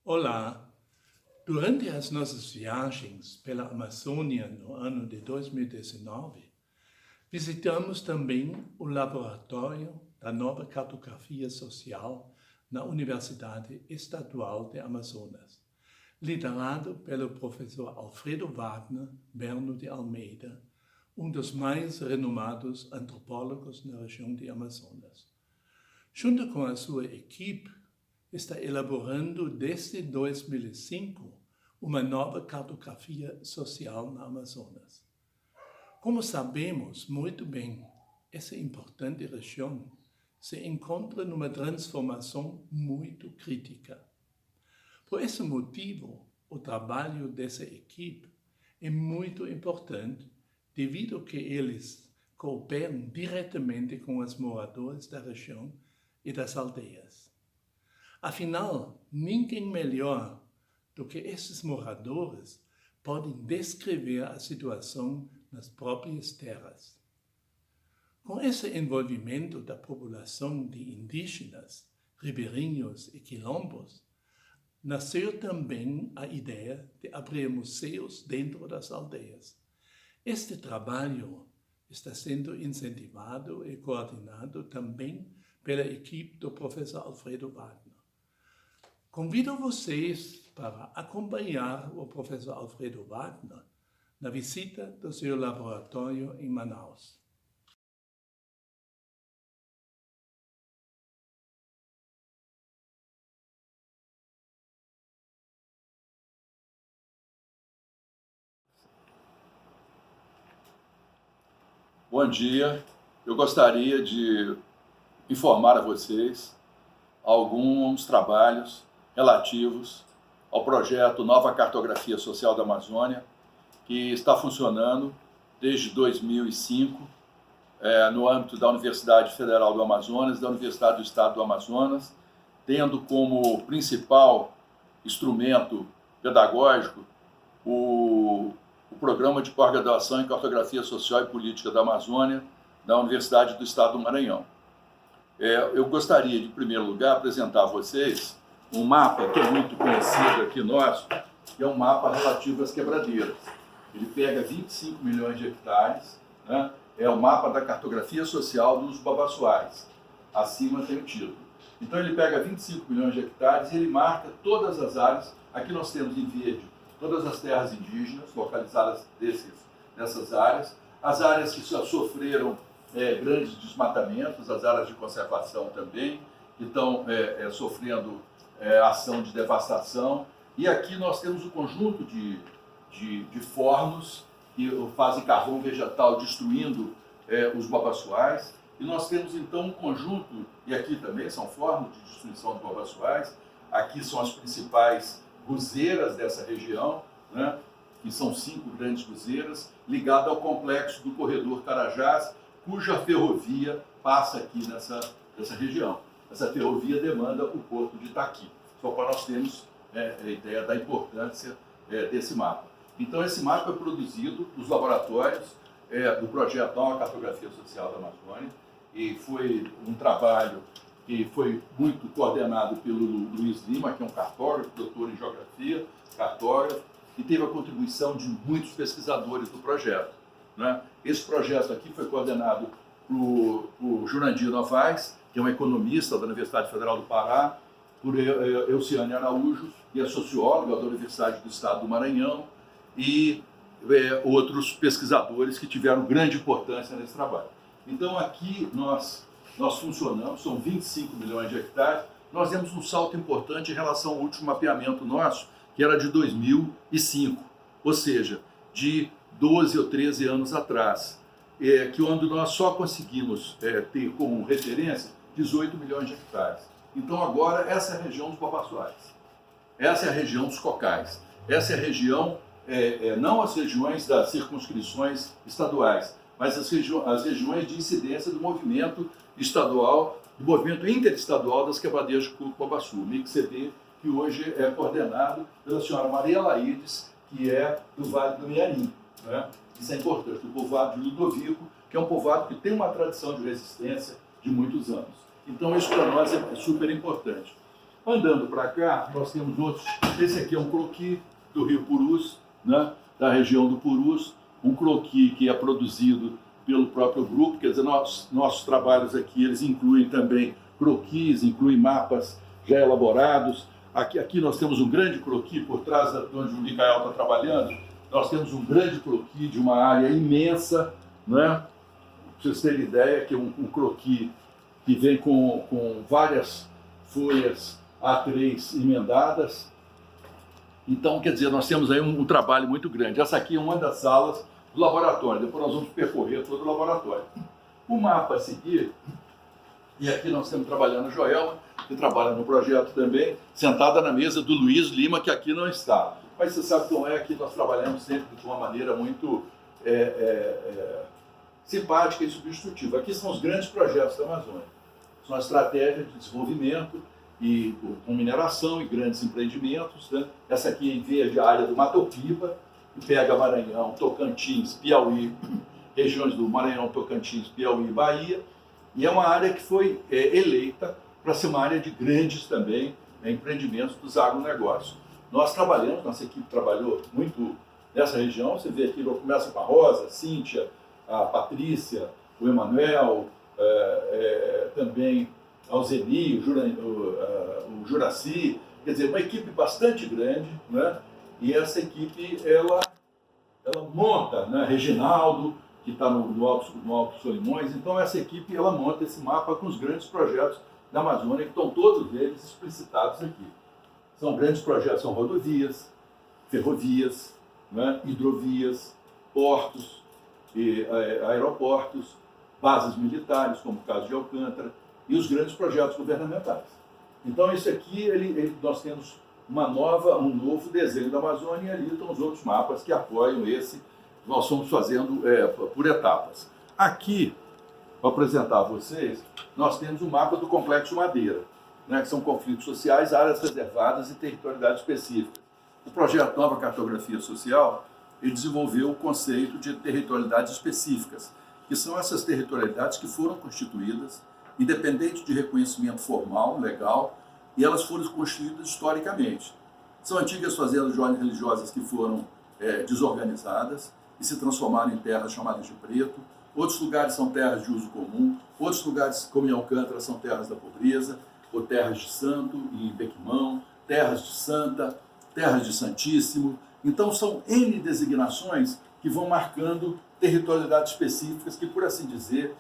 Olá! Durante as nossas viagens pela Amazônia no ano de 2019, visitamos também o laboratório da nova cartografia social na Universidade Estadual de Amazonas, liderado pelo professor Alfredo Wagner Berno de Almeida, um dos mais renomados antropólogos na região de Amazonas. Junto com a sua equipe, está elaborando desde 2005 uma nova cartografia social na Amazonas. Como sabemos muito bem, essa importante região se encontra numa transformação muito crítica. Por esse motivo, o trabalho dessa equipe é muito importante, devido a que eles cooperam diretamente com os moradores da região e das aldeias. Afinal, ninguém melhor do que esses moradores podem descrever a situação nas próprias terras. Com esse envolvimento da população de indígenas, ribeirinhos e quilombos, nasceu também a ideia de abrir museus dentro das aldeias. Este trabalho está sendo incentivado e coordenado também pela equipe do professor Alfredo Wagner. Convido vocês para acompanhar o professor Alfredo Wagner na visita do seu laboratório em Manaus. Bom dia, eu gostaria de informar a vocês alguns trabalhos relativos ao projeto Nova Cartografia Social da Amazônia, que está funcionando desde 2005 no âmbito da Universidade Federal do Amazonas e da Universidade do Estado do Amazonas, tendo como principal instrumento pedagógico o Programa de Pós-Graduação em Cartografia Social e Política da Amazônia, da Universidade do Estado do Maranhão. Eu gostaria de, em primeiro lugar, apresentar a vocês um mapa que é muito conhecido aqui nosso, que é um mapa relativo às quebradeiras. Ele pega 25 milhões de hectares, né? É o mapa da cartografia social dos babassuais. Acima tem o título. Então ele pega 25 milhões de hectares e ele marca todas as áreas. Aqui nós temos em verde todas as terras indígenas localizadas nessas áreas, as áreas que sofreram grandes desmatamentos, as áreas de conservação também, que estão sofrendo ação de devastação. E aqui nós temos um conjunto de fornos que fazem carvão vegetal destruindo os babassuais. E nós temos então um conjunto, e aqui também são fornos de destruição de babassuais, aqui são as principais guzeiras dessa região, né, que são 5 grandes guzeiras, ligadas ao complexo do corredor Carajás, cuja ferrovia passa aqui nessa região. Essa ferrovia demanda o porto de Itaqui, só para nós termos a ideia da importância desse mapa. Então, esse mapa é produzido nos laboratórios do projeto Nova Cartografia Social da Amazônia, e foi um trabalho que foi muito coordenado pelo Luiz Lima, que é um cartógrafo, doutor em geografia, cartógrafo, e teve a contribuição de muitos pesquisadores do projeto, né? Esse projeto aqui foi coordenado por Jurandir Novaes, que é um economista da Universidade Federal do Pará, por Elciane Araújo, que é socióloga da Universidade do Estado do Maranhão, e outros pesquisadores que tiveram grande importância nesse trabalho. Então aqui nós funcionamos, são 25 milhões de hectares, nós demos um salto importante em relação ao último mapeamento nosso, que era de 2005, ou seja, de 12 ou 13 anos atrás, onde nós só conseguimos ter como referência 18 milhões de hectares. Então agora essa é a região dos babassuais, essa é a região dos cocais, essa é a região, não as regiões das circunscrições estaduais, mas as regiões de incidência do movimento estadual, do movimento interestadual das quebradeiras de Curupaçu, o MIC-CD, que hoje é coordenado pela senhora Maria Laides, que é do Vale do Mearim, né? Isso é importante, o povoado de Ludovico, que é um povoado que tem uma tradição de resistência de muitos anos. Então isso para nós é super importante. Andando para cá, nós temos outros. Esse aqui é um croquis do Rio Purus, né? Da região do Purus, um croquis que é produzido pelo próprio grupo, quer dizer, nossos trabalhos aqui, eles incluem também croquis, incluem mapas já elaborados. Aqui nós temos um grande croquis, por trás de onde o Micael está trabalhando, nós temos um grande croquis de uma área imensa, né? Para vocês terem ideia, que é um croquis que vem com várias folhas A3 emendadas. Então, quer dizer, nós temos aí um trabalho muito grande. Essa aqui é uma das salas do laboratório, depois nós vamos percorrer todo o laboratório. O mapa a seguir, e aqui nós estamos trabalhando a Joelma, que trabalha no projeto também, sentada na mesa do Luiz Lima, que aqui não está. Mas você sabe como é que nós trabalhamos sempre de uma maneira muito simpática e substitutiva. Aqui são os grandes projetos da Amazônia. São a estratégia de desenvolvimento e com mineração e grandes empreendimentos, né? Essa aqui em verde, a área do Matopiba, que pega Maranhão, Tocantins, Piauí, regiões do Maranhão, Tocantins, Piauí e Bahia, e é uma área que foi eleita para ser uma área de grandes também empreendimentos dos agronegócios. Nós trabalhamos, nossa equipe trabalhou muito nessa região, você vê aqui, começa com a Rosa, a Cíntia, a Patrícia, o Emanuel, também ao Zeni, o Juraci, quer dizer, uma equipe bastante grande, né? E essa equipe, ela monta, né? Reginaldo, que está no Alto Solimões, então essa equipe, ela monta esse mapa com os grandes projetos da Amazônia, que estão todos eles explicitados aqui. São grandes projetos, são rodovias, ferrovias, né? Hidrovias, portos, aeroportos, bases militares, como o caso de Alcântara, e os grandes projetos governamentais. Então, isso aqui, nós temos um novo desenho da Amazônia, e ali estão os outros mapas que apoiam esse, nós estamos fazendo por etapas. Aqui, para apresentar a vocês, nós temos o mapa do Complexo Madeira, né, que são conflitos sociais, áreas reservadas e territorialidade específica. O projeto Nova Cartografia Social, ele desenvolveu o conceito de territorialidades específicas, que são essas territorialidades que foram constituídas independente de reconhecimento formal, legal, e elas foram construídas historicamente. São antigas fazendas religiosas que foram desorganizadas e se transformaram em terras chamadas de preto. Outros lugares são terras de uso comum, outros lugares, como em Alcântara, são terras da pobreza, ou terras de santo, em Bequimão, terras de santa, terras de santíssimo. Então, são N designações que vão marcando territorialidades específicas que, por assim dizer,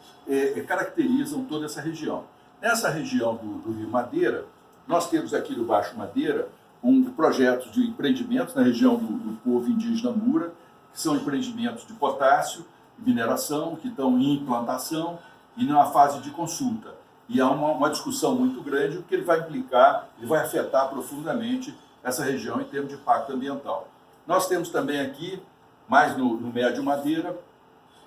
caracterizam toda essa região. Nessa região do Rio Madeira, nós temos aqui no Baixo Madeira um projeto de empreendimentos na região do povo indígena Mura, que são empreendimentos de potássio, mineração, que estão em implantação e na fase de consulta. E há uma discussão muito grande, porque ele vai implicar, ele vai afetar profundamente essa região em termos de impacto ambiental. Nós temos também aqui, mais no Médio Madeira,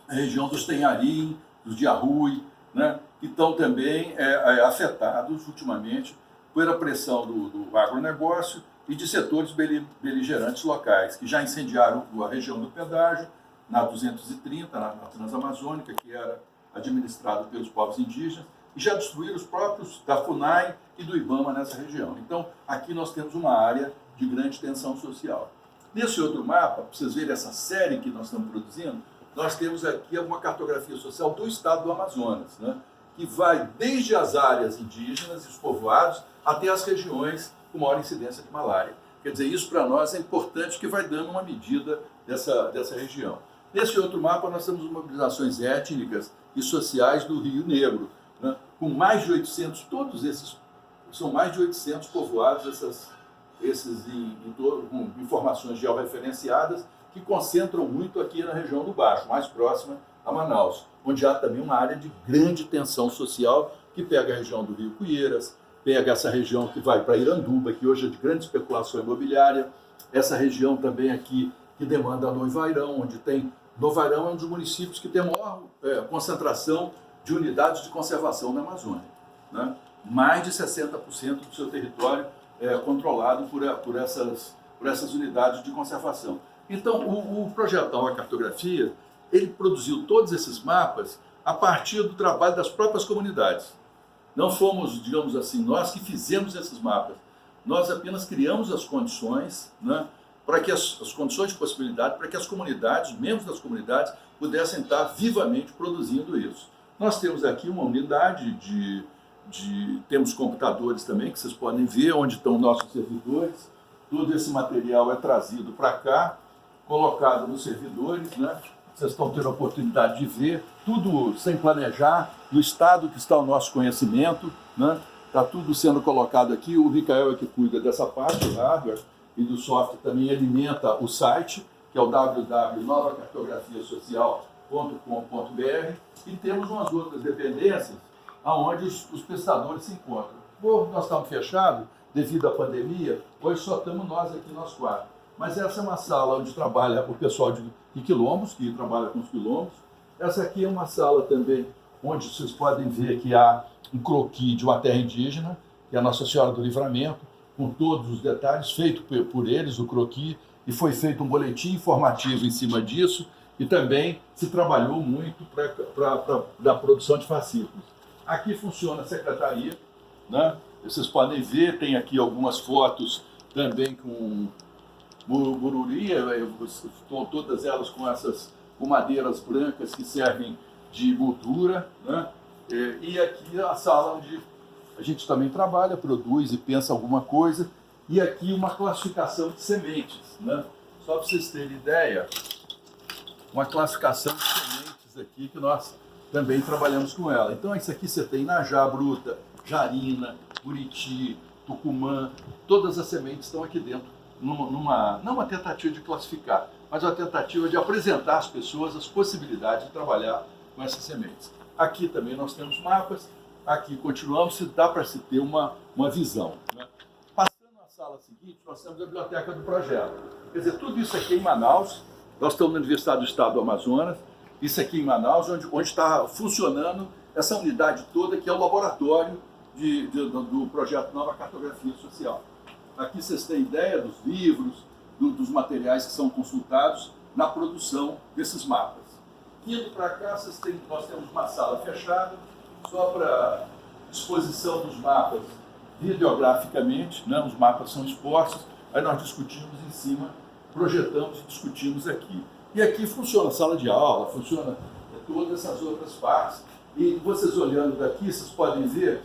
a região dos Tenharim, dos Diarrui, né, que estão também afetados ultimamente pela pressão do agronegócio e de setores beligerantes locais, que já incendiaram a região do pedágio, na 230, na Transamazônica, que era administrado pelos povos indígenas, e já destruíram os próprios da FUNAI e do IBAMA nessa região. Então, aqui nós temos uma área de grande tensão social. Nesse outro mapa, para vocês verem essa série que nós estamos produzindo, nós temos aqui uma cartografia social do estado do Amazonas, né, que vai desde as áreas indígenas e os povoados até as regiões com maior incidência de malária. Quer dizer, isso para nós é importante, que vai dando uma medida dessa região. Nesse outro mapa, nós temos mobilizações étnicas e sociais do Rio Negro, né, com mais de 800, todos esses, são mais de 800 povoados, com informações georreferenciadas, que concentram muito aqui na região do Baixo, mais próxima a Manaus, onde há também uma área de grande tensão social, que pega a região do Rio Cuieiras, pega essa região que vai para Iranduba, que hoje é de grande especulação imobiliária, essa região também aqui que demanda Noivairão, onde tem... Noivairão é um dos municípios que tem a maior concentração de unidades de conservação na Amazônia, né? Mais de 60% do seu território é controlado por essas unidades de conservação. Então, o projetão, a cartografia, ele produziu todos esses mapas a partir do trabalho das próprias comunidades. Não fomos, digamos assim, nós que fizemos esses mapas. nós apenas criamos as condições, né, para que as condições de possibilidade, para que as comunidades, membros das comunidades, pudessem estar vivamente produzindo isso. Nós temos aqui uma unidade temos computadores também, que vocês podem ver, onde estão nossos servidores. Todo esse material é trazido para cá, colocado nos servidores, né? Vocês estão tendo a oportunidade de ver, tudo sem planejar, no estado que está o nosso conhecimento, né? Está tudo sendo colocado aqui, o Micael é que cuida dessa parte, do hardware e do software também alimenta o site, que é o www.novacartografiasocial.com.br, e temos umas outras dependências onde os pesquisadores se encontram. Nós estamos fechados devido à pandemia, hoje só estamos nós aqui, nós quatro. Mas essa é uma sala onde trabalha o pessoal de quilombos, que trabalha com os quilombos. Essa aqui é uma sala também onde vocês podem ver que há um croquis de uma terra indígena, que é a Nossa Senhora do Livramento, com todos os detalhes, feito por eles, o croquis, e foi feito um boletim informativo em cima disso, e também se trabalhou muito para a produção de fascículos. Aqui funciona a secretaria, né? Vocês podem ver, tem aqui algumas fotos também com bururi, todas elas com madeiras brancas que servem de moldura, né? E aqui a sala onde a gente também trabalha, produz e pensa alguma coisa, e aqui uma classificação de sementes, né? Só para vocês terem ideia, uma classificação de sementes aqui que nós também trabalhamos com ela. Então isso aqui você tem Najá Bruta, Jarina, Buriti, Tucumã, todas as sementes estão aqui dentro, não uma tentativa de classificar, mas uma tentativa de apresentar às pessoas as possibilidades de trabalhar com essas sementes. Aqui também nós temos mapas, aqui continuamos, dá para se ter uma visão, né? Passando na sala seguinte, nós temos a biblioteca do projeto. Quer dizer, tudo isso aqui em Manaus, nós estamos na Universidade do Estado do Amazonas, isso aqui em Manaus, onde está funcionando essa unidade toda, que é o laboratório do projeto Nova Cartografia Social. Aqui vocês têm ideia dos livros, dos materiais que são consultados na produção desses mapas. Indo para cá, nós temos uma sala fechada, só para exposição dos mapas videograficamente, né? Os mapas são expostos, aí nós discutimos em cima, projetamos e discutimos aqui. E aqui funciona a sala de aula, funciona todas essas outras partes. E vocês olhando daqui, vocês podem ver,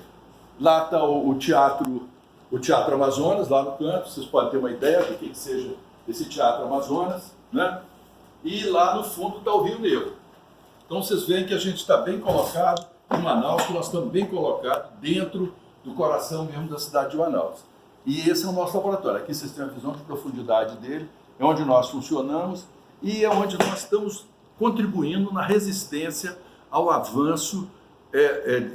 lá está o Teatro Amazonas, lá no canto, vocês podem ter uma ideia do que seja esse Teatro Amazonas, né? E lá no fundo está o Rio Negro. Então vocês veem que a gente está bem colocado em Manaus, que nós estamos bem colocados dentro do coração mesmo da cidade de Manaus. E esse é o nosso laboratório. Aqui vocês têm a visão de profundidade dele, é onde nós funcionamos e é onde nós estamos contribuindo na resistência ao avanço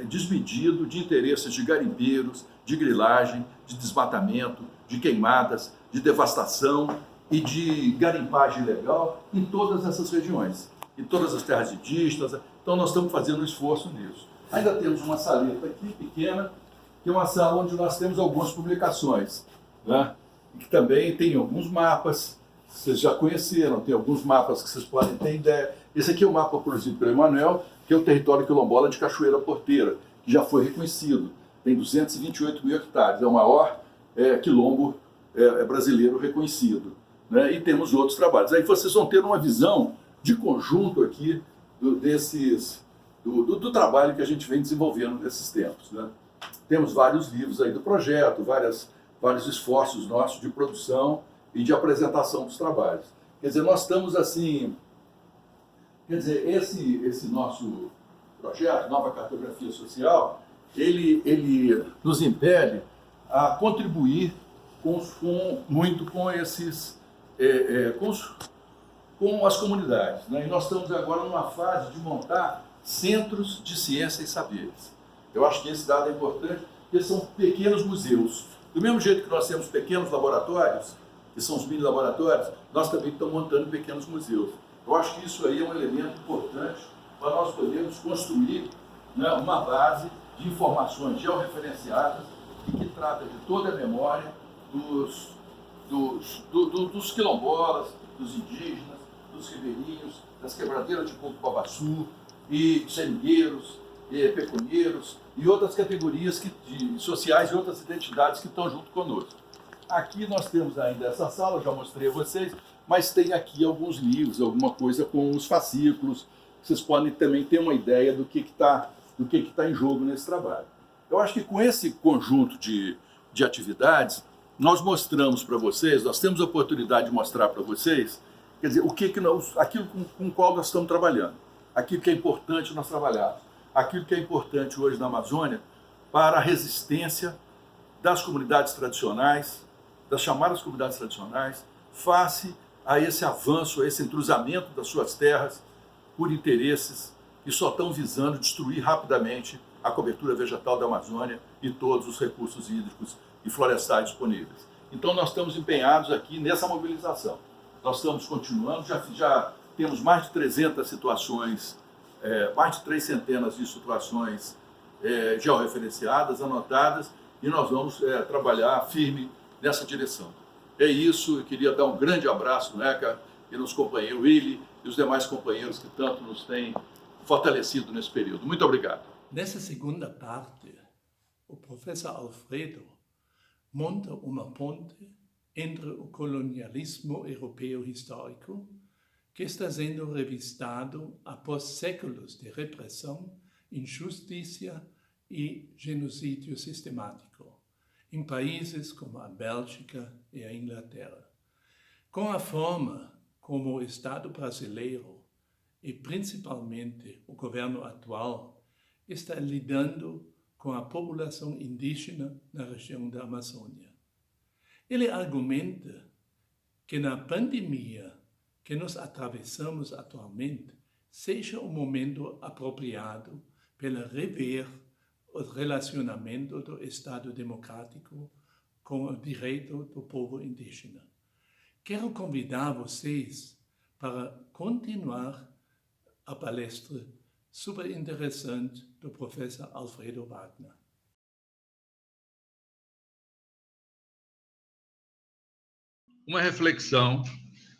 desmedido de interesses de garimpeiros, de grilagem, de desmatamento, de queimadas, de devastação e de garimpagem ilegal em todas essas regiões, em todas as terras indígenas. Então nós estamos fazendo um esforço nisso. Ainda temos uma saleta aqui, pequena, que é uma sala onde nós temos algumas publicações, né? Que também tem alguns mapas, vocês já conheceram, tem alguns mapas que vocês podem ter ideia. Esse aqui é o mapa produzido pelo Emanuel, que é o território quilombola de Cachoeira Porteira, que já foi reconhecido. Tem 228 mil hectares, é o maior quilombo brasileiro reconhecido, né? E temos outros trabalhos. Aí vocês vão ter uma visão de conjunto aqui do trabalho que a gente vem desenvolvendo nesses tempos, né? Temos vários livros aí do projeto, vários esforços nossos de produção e de apresentação dos trabalhos. Quer dizer, nós estamos assim... Quer dizer, esse nosso projeto, Nova Cartografia Social, ele nos impele a contribuir muito com as comunidades, né? E nós estamos agora numa fase de montar centros de ciência e saberes. Eu acho que esse dado é importante, porque são pequenos museus. Do mesmo jeito que nós temos pequenos laboratórios, que são os mini laboratórios, nós também estamos montando pequenos museus. Eu acho que isso aí é um elemento importante para nós podermos construir, né, uma base de informações georreferenciadas e que trata de toda a memória dos quilombolas, dos indígenas, dos ribeirinhos, das quebradeiras de coco-babaçu e seringueiros, peconeiros e outras categorias sociais e outras identidades que estão junto conosco. aqui nós temos ainda essa sala, já mostrei a vocês, mas tem aqui alguns livros, alguma coisa com os fascículos. Vocês podem também ter uma ideia do que está em jogo nesse trabalho. Eu acho que com esse conjunto de atividades, nós mostramos para vocês, nós temos a oportunidade de mostrar para vocês, quer dizer, aquilo com o qual nós estamos trabalhando, aquilo que é importante nós trabalharmos, aquilo que é importante hoje na Amazônia para a resistência das comunidades tradicionais, das chamadas comunidades tradicionais, face a esse avanço, a esse entrosamento das suas terras por interesses que só estão visando destruir rapidamente a cobertura vegetal da Amazônia e todos os recursos hídricos e florestais disponíveis. Então nós estamos empenhados aqui nessa mobilização. Nós estamos continuando, já temos mais de 300 situações, mais de 300 de situações georreferenciadas, anotadas, e nós vamos trabalhar firme nessa direção. É isso, eu queria dar um grande abraço no ECA e nos companheiros Willy e os demais companheiros que tanto nos têm fortalecido nesse período. Muito obrigado. Nessa segunda parte, o professor Alfredo monta uma ponte entre o colonialismo europeu histórico, que está sendo revistado após séculos de repressão, injustiça e genocídio sistemático, em países como a Bélgica e a Inglaterra, com a forma como o Estado brasileiro e principalmente o governo atual está lidando com a população indígena na região da Amazônia. Ele argumenta que na pandemia que nós atravessamos atualmente seja o momento apropriado para rever o relacionamento do Estado democrático com o direito do povo indígena. Quero convidar vocês para continuar a palestra super interessante do professor Alfredo Wagner. Uma reflexão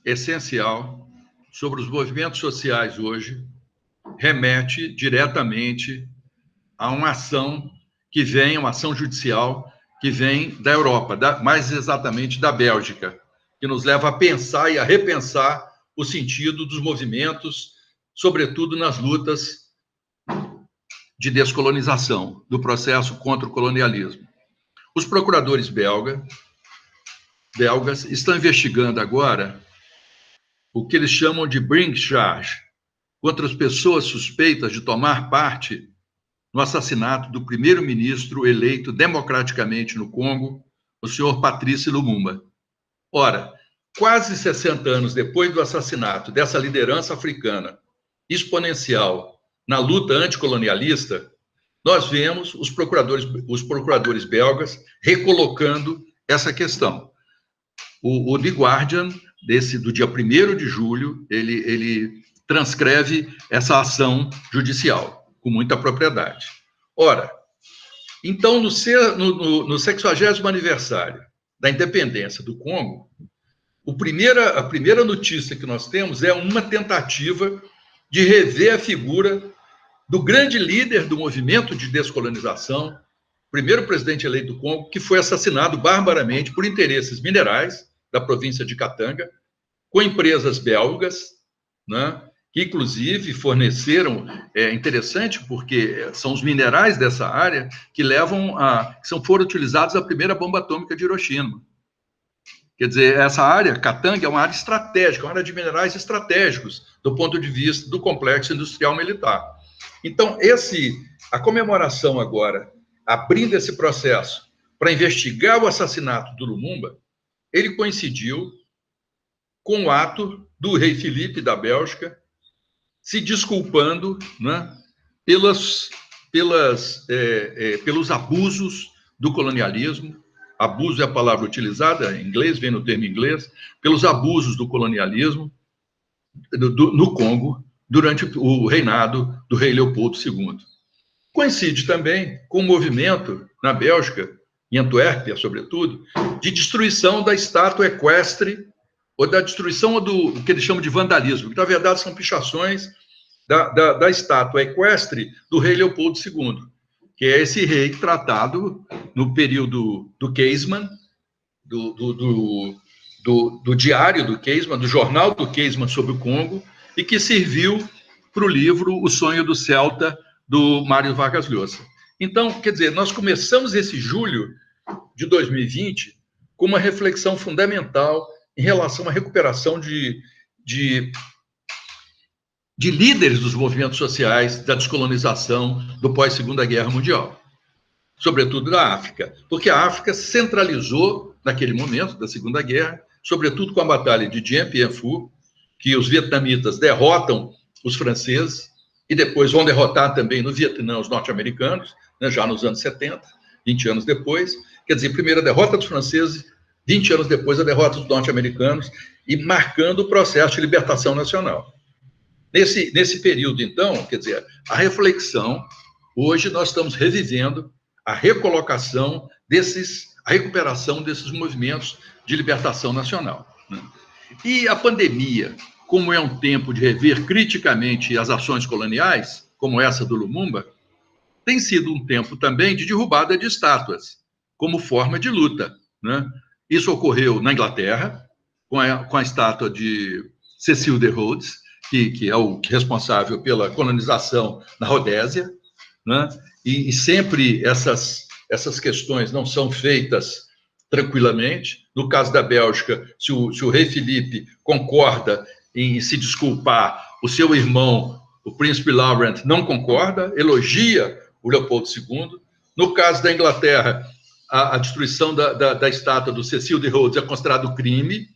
essencial sobre os movimentos sociais hoje remete diretamente a uma ação que vem, uma ação judicial que vem da Europa, mais exatamente da Bélgica, que nos leva a pensar e a repensar o sentido dos movimentos, sobretudo nas lutas de descolonização, do processo contra o colonialismo. Os procuradores belgas estão investigando agora o que eles chamam de bring charge contra as pessoas suspeitas de tomar parte no assassinato do primeiro-ministro eleito democraticamente no Congo, o senhor Patrice Lumumba. Ora, quase 60 anos depois do assassinato dessa liderança africana exponencial na luta anticolonialista, nós vemos os procuradores belgas recolocando essa questão. O The Guardian, do dia 1º de julho, ele transcreve essa ação judicial com muita propriedade. Ora, então, no 60º aniversário da independência do Congo, a primeira notícia que nós temos é uma tentativa de rever a figura do grande líder do movimento de descolonização, primeiro presidente eleito do Congo, que foi assassinado barbaramente por interesses minerais da província de Katanga, com empresas belgas, né, que inclusive forneceram, interessante porque são os minerais dessa área que foram utilizados a primeira bomba atômica de Hiroshima. Quer dizer, essa área, Katanga, é uma área estratégica, uma área de minerais estratégicos do ponto de vista do complexo industrial militar. Então, a comemoração agora, abrindo esse processo para investigar o assassinato do Lumumba, ele coincidiu com o ato do rei Filipe da Bélgica se desculpando, né, pelos abusos do colonialismo. Abuso é a palavra utilizada em inglês, vem no termo inglês, pelos abusos do colonialismo no Congo durante o reinado do rei Leopoldo II. Coincide também com o movimento na Bélgica, em Antuérpia, sobretudo, de destruição da estátua equestre, ou da destruição do que eles chamam de vandalismo, que, na verdade, são pichações da estátua equestre do rei Leopoldo II, que é esse rei tratado no período do Keisman, do diário do Casement, do jornal do Casement sobre o Congo, e que serviu para o livro O Sonho do Celta, do Mário Vargas Llosa. Então, quer dizer, nós começamos esse julho de 2020 com uma reflexão fundamental em relação à recuperação de líderes dos movimentos sociais, da descolonização do pós-Segunda Guerra Mundial, sobretudo da África, porque a África centralizou, naquele momento da Segunda Guerra, sobretudo com a batalha de Dien Bien Phu, que os vietnamitas derrotam os franceses e depois vão derrotar também no Vietnã os norte-americanos, né, já nos anos 70, 20 anos depois. Quer dizer, primeiro a derrota dos franceses, 20 anos depois a derrota dos norte-americanos, e marcando o processo de libertação nacional. Nesse período, então, quer dizer, a reflexão, hoje nós estamos revivendo a recolocação a recuperação desses movimentos de libertação nacional, né? E a pandemia, como é um tempo de rever criticamente as ações coloniais, como essa do Lumumba, tem sido um tempo também de derrubada de estátuas, como forma de luta, né? Isso ocorreu na Inglaterra, com a estátua de Cecil de Rhodes, que é o responsável pela colonização na Rodésia, né? E sempre essas questões não são feitas tranquilamente. No caso da Bélgica, se o rei Felipe concorda em se desculpar, o seu irmão, o príncipe Laurent, não concorda, elogia o Leopoldo II. No caso da Inglaterra, a destruição da estátua do Cecil de Rhodes é considerado crime,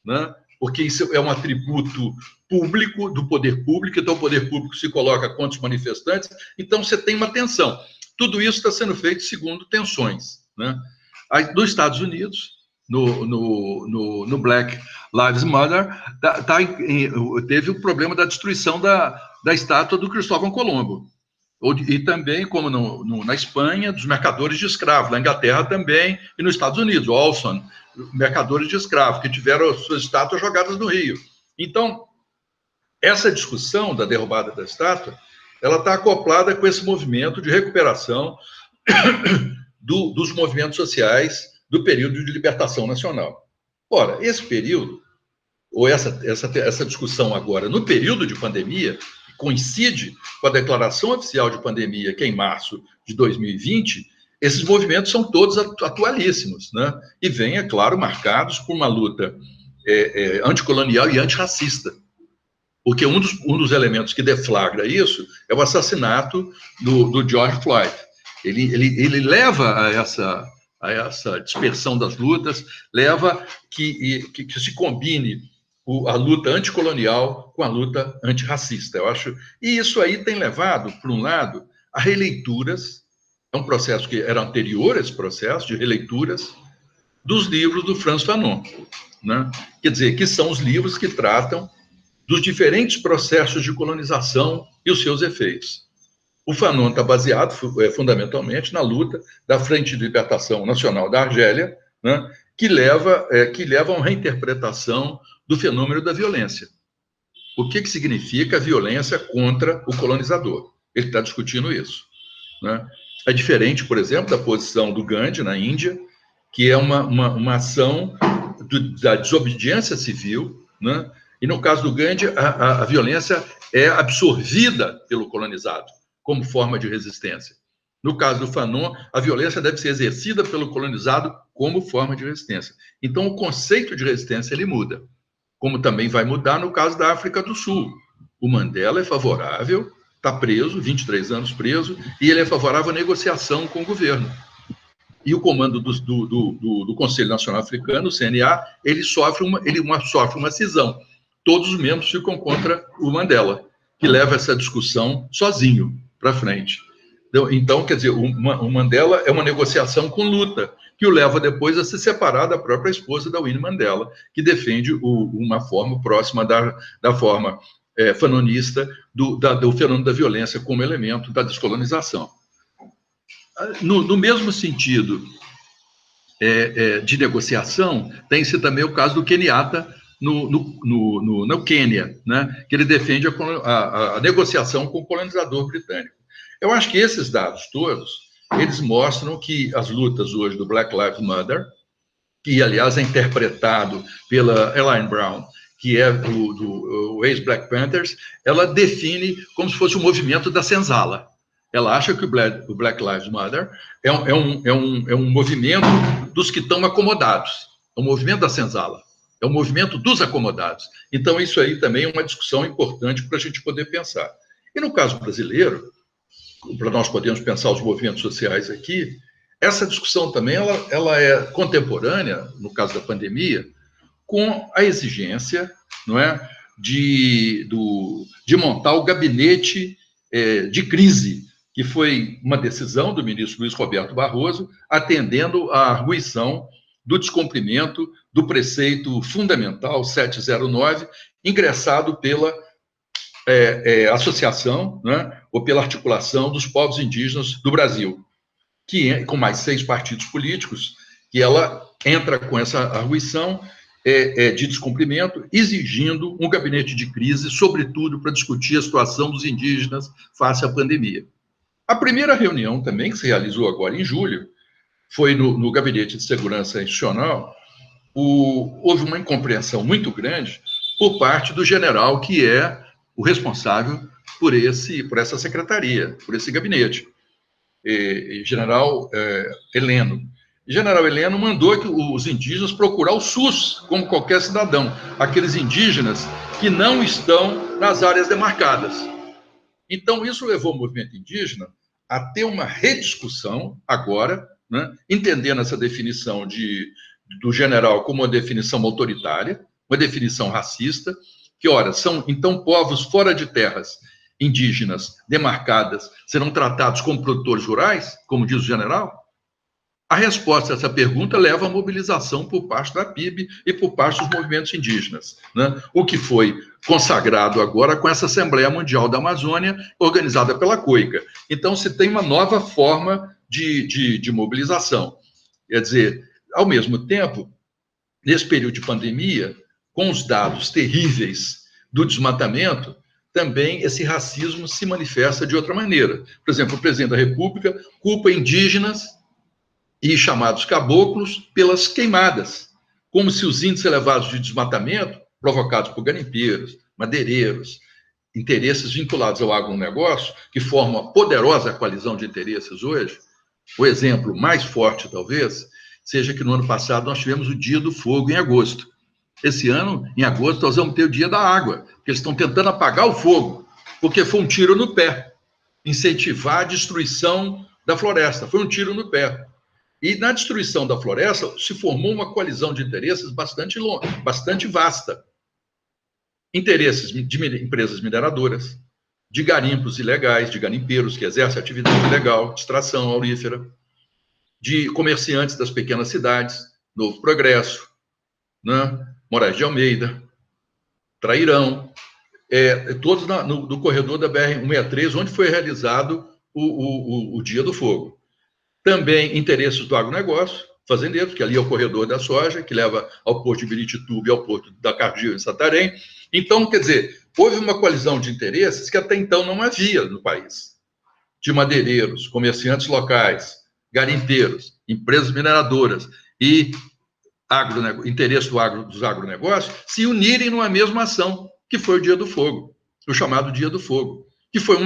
né? Porque isso é um atributo público, do poder público, então o poder público se coloca contra os manifestantes, então você tem uma tensão. Tudo isso está sendo feito segundo tensões, né? Nos Estados Unidos, no Black Lives Matter, teve o problema da destruição da estátua do Cristóvão Colombo. E também, como na Espanha, dos mercadores de escravos, na Inglaterra também, e nos Estados Unidos, Olson, mercadores de escravos, que tiveram suas estátuas jogadas no Rio. Então, essa discussão da derrubada da estátua, ela está acoplada com esse movimento de recuperação dos movimentos sociais do período de libertação nacional. Ora, esse período, ou essa discussão agora, no período de pandemia, coincide com a declaração oficial de pandemia, que é em março de 2020, esses movimentos são todos atualíssimos, né? E vêm, é claro, marcados por uma luta anticolonial e antirracista. Porque um dos elementos que deflagra isso é o assassinato do George Floyd. Ele leva a essa dispersão das lutas, leva que se combine a luta anticolonial com a luta antirracista, eu acho. E isso aí tem levado, por um lado, a releituras, é um processo que era anterior a esse processo de releituras, dos livros do Frantz Fanon, né? Quer dizer, que são os livros que tratam dos diferentes processos de colonização e os seus efeitos. O Fanon está baseado fundamentalmente na luta da Frente de Libertação Nacional da Argélia, né? que leva a uma reinterpretação do fenômeno da violência. O que significa a violência contra o colonizador? Ele está discutindo isso, né? É diferente, por exemplo, da posição do Gandhi na Índia, que é uma ação da desobediência civil, né? E no caso do Gandhi, a violência é absorvida pelo colonizado como forma de resistência. No caso do Fanon, a violência deve ser exercida pelo colonizado como forma de resistência. Então, o conceito de resistência ele muda, como também vai mudar no caso da África do Sul. O Mandela é favorável, está preso, 23 anos preso, e ele é favorável à negociação com o governo. E o comando do Conselho Nacional Africano, o CNA, ele sofre uma cisão. Todos os membros ficam contra o Mandela, que leva essa discussão sozinho para frente. Então, quer dizer, o Mandela é uma negociação com luta, que o leva depois a se separar da própria esposa da Winnie Mandela, que defende uma forma próxima da forma fanonista do fenômeno da violência como elemento da descolonização. No mesmo sentido de negociação, tem-se também o caso do Kenyatta no Quênia, né, que ele defende a negociação com o colonizador britânico. Eu acho que esses dados todos, eles mostram que as lutas hoje do Black Lives Matter, que, aliás, é interpretado pela Elaine Brown, que é do ex-Black Panthers, ela define como se fosse o movimento da senzala. Ela acha que o Black Lives Matter é um movimento dos que estão acomodados, é um movimento da senzala, é um movimento dos acomodados. Então, isso aí também é uma discussão importante para a gente poder pensar. E no caso brasileiro, para nós podermos pensar os movimentos sociais aqui, essa discussão também ela é contemporânea, no caso da pandemia, com a exigência, não é, de montar o gabinete de crise, que foi uma decisão do ministro Luiz Roberto Barroso, atendendo à arguição do descumprimento do preceito fundamental 709, ingressado pela associação, né, ou pela articulação dos povos indígenas do Brasil, que com mais 6 partidos políticos, que ela entra com essa arguição de descumprimento, exigindo um gabinete de crise, sobretudo para discutir a situação dos indígenas face à pandemia. A primeira reunião também, que se realizou agora em julho, foi no Gabinete de Segurança Institucional. Houve uma incompreensão muito grande por parte do general que é o responsável por essa secretaria, por esse gabinete, general Heleno. General Heleno mandou que os indígenas procurar o SUS, como qualquer cidadão, aqueles indígenas que não estão nas áreas demarcadas. Então, isso levou o movimento indígena a ter uma rediscussão agora, né, entendendo essa definição do general como uma definição autoritária, uma definição racista, que, ora, são, então, povos fora de terras indígenas demarcadas serão tratados como produtores rurais, como diz o general? A resposta a essa pergunta leva à mobilização por parte da PIB e por parte dos movimentos indígenas, né? O que foi consagrado agora com essa Assembleia Mundial da Amazônia, organizada pela COICA. Então, se tem uma nova forma de mobilização. Quer dizer, ao mesmo tempo, nesse período de pandemia, com os dados terríveis do desmatamento, também esse racismo se manifesta de outra maneira. Por exemplo, o presidente da República culpa indígenas e chamados caboclos pelas queimadas, como se os índices elevados de desmatamento, provocados por garimpeiros, madeireiros, interesses vinculados ao agronegócio, que formam uma poderosa coalizão de interesses hoje. O exemplo mais forte, talvez, seja que no ano passado nós tivemos o Dia do Fogo em agosto. Esse ano, em agosto, nós vamos ter o Dia da Água, porque eles estão tentando apagar o fogo, porque foi um tiro no pé, incentivar a destruição da floresta, foi um tiro no pé. E na destruição da floresta se formou uma coalizão de interesses bastante vasta. Interesses de empresas mineradoras, de garimpos ilegais, de garimpeiros que exercem atividade ilegal, de extração aurífera, de comerciantes das pequenas cidades, Novo Progresso, né? Moraes de Almeida, Trairão, todos no corredor da BR-163, onde foi realizado o Dia do Fogo. Também interesses do agronegócio, fazendeiros, que ali é o corredor da soja, que leva ao porto de Birituba e ao porto da Cargill, em Santarém. Então, quer dizer, houve uma coalizão de interesses que até então não havia no país. De madeireiros, comerciantes locais, garimpeiros, empresas mineradoras e interesse dos agronegócios se unirem numa mesma ação, que foi o Dia do Fogo, o chamado Dia do Fogo. Que foi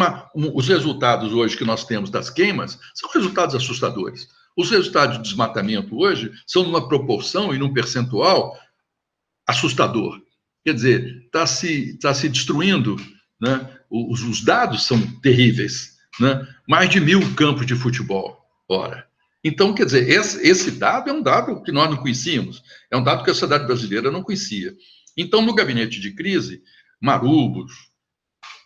os resultados hoje que nós temos das queimas são resultados assustadores. Os resultados de desmatamento hoje são numa proporção e num percentual assustador. Quer dizer, está se destruindo, né? Os dados são terríveis, né? Mais de 1.000 campos de futebol, ora. Então, quer dizer, esse dado é um dado que nós não conhecíamos, é um dado que a sociedade brasileira não conhecia. Então, no gabinete de crise, Marubos,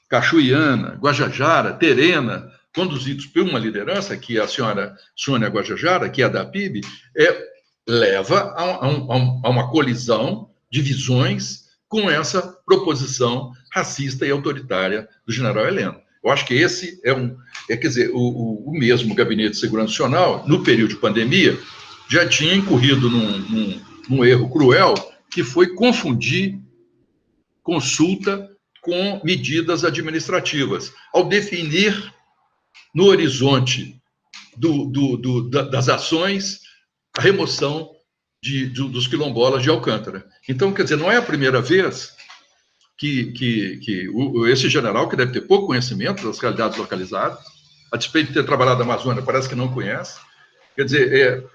Cachoiana, Guajajara, Terena, conduzidos por uma liderança, que é a senhora Sônia Guajajara, que é da PIB, leva a uma colisão de visões com essa proposição racista e autoritária do general Heleno. Eu acho que esse quer dizer, o mesmo Gabinete de Segurança Nacional, no período de pandemia, já tinha incorrido num erro cruel, que foi confundir consulta com medidas administrativas, ao definir no horizonte das ações a remoção dos quilombolas de Alcântara. Então, quer dizer, não é a primeira vez que esse general, que deve ter pouco conhecimento das realidades localizadas, a despeito de ter trabalhado na Amazônia, parece que não conhece. Quer dizer,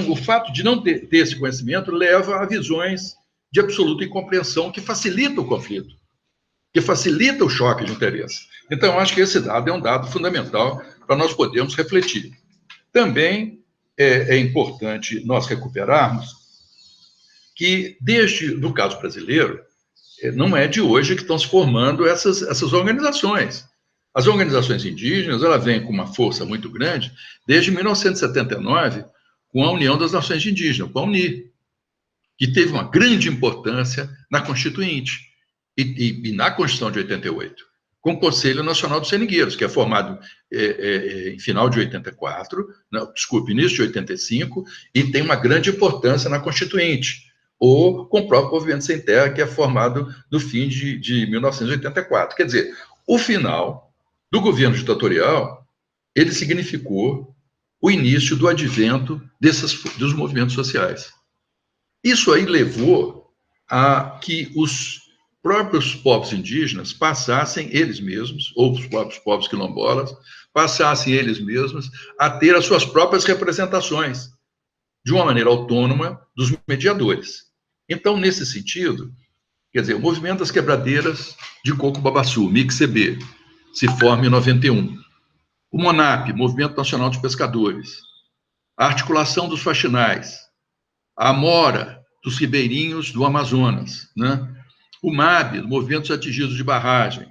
o fato de não ter esse conhecimento leva a visões de absoluta incompreensão que facilita o conflito, que facilita o choque de interesse. Então, eu acho que esse dado é um dado fundamental para nós podermos refletir. Também é importante nós recuperarmos que, no caso brasileiro, não é de hoje que estão se formando essas organizações. As organizações indígenas, ela vem com uma força muito grande desde 1979, com a União das Nações Indígenas, com a UNI, que teve uma grande importância na Constituinte e na Constituição de 88, com o Conselho Nacional dos Seringueiros, que é formado em final de 84, início de 85, e tem uma grande importância na Constituinte, ou com o próprio Movimento Sem Terra, que é formado no fim de 1984. Quer dizer, o final do governo ditatorial, ele significou o início do advento dos movimentos sociais. Isso aí levou a que os próprios povos indígenas passassem eles mesmos, ou os próprios povos quilombolas, passassem eles mesmos a ter as suas próprias representações, de uma maneira autônoma, dos mediadores. Então, nesse sentido, quer dizer, o Movimento das Quebradeiras de Coco-Babaçu, MIC-CB, se forma em 91. O MONAP, Movimento Nacional dos Pescadores. A Articulação dos Faxinais. A AMORA, dos Ribeirinhos do Amazonas, né? O MAB, Movimentos Atingidos de Barragem,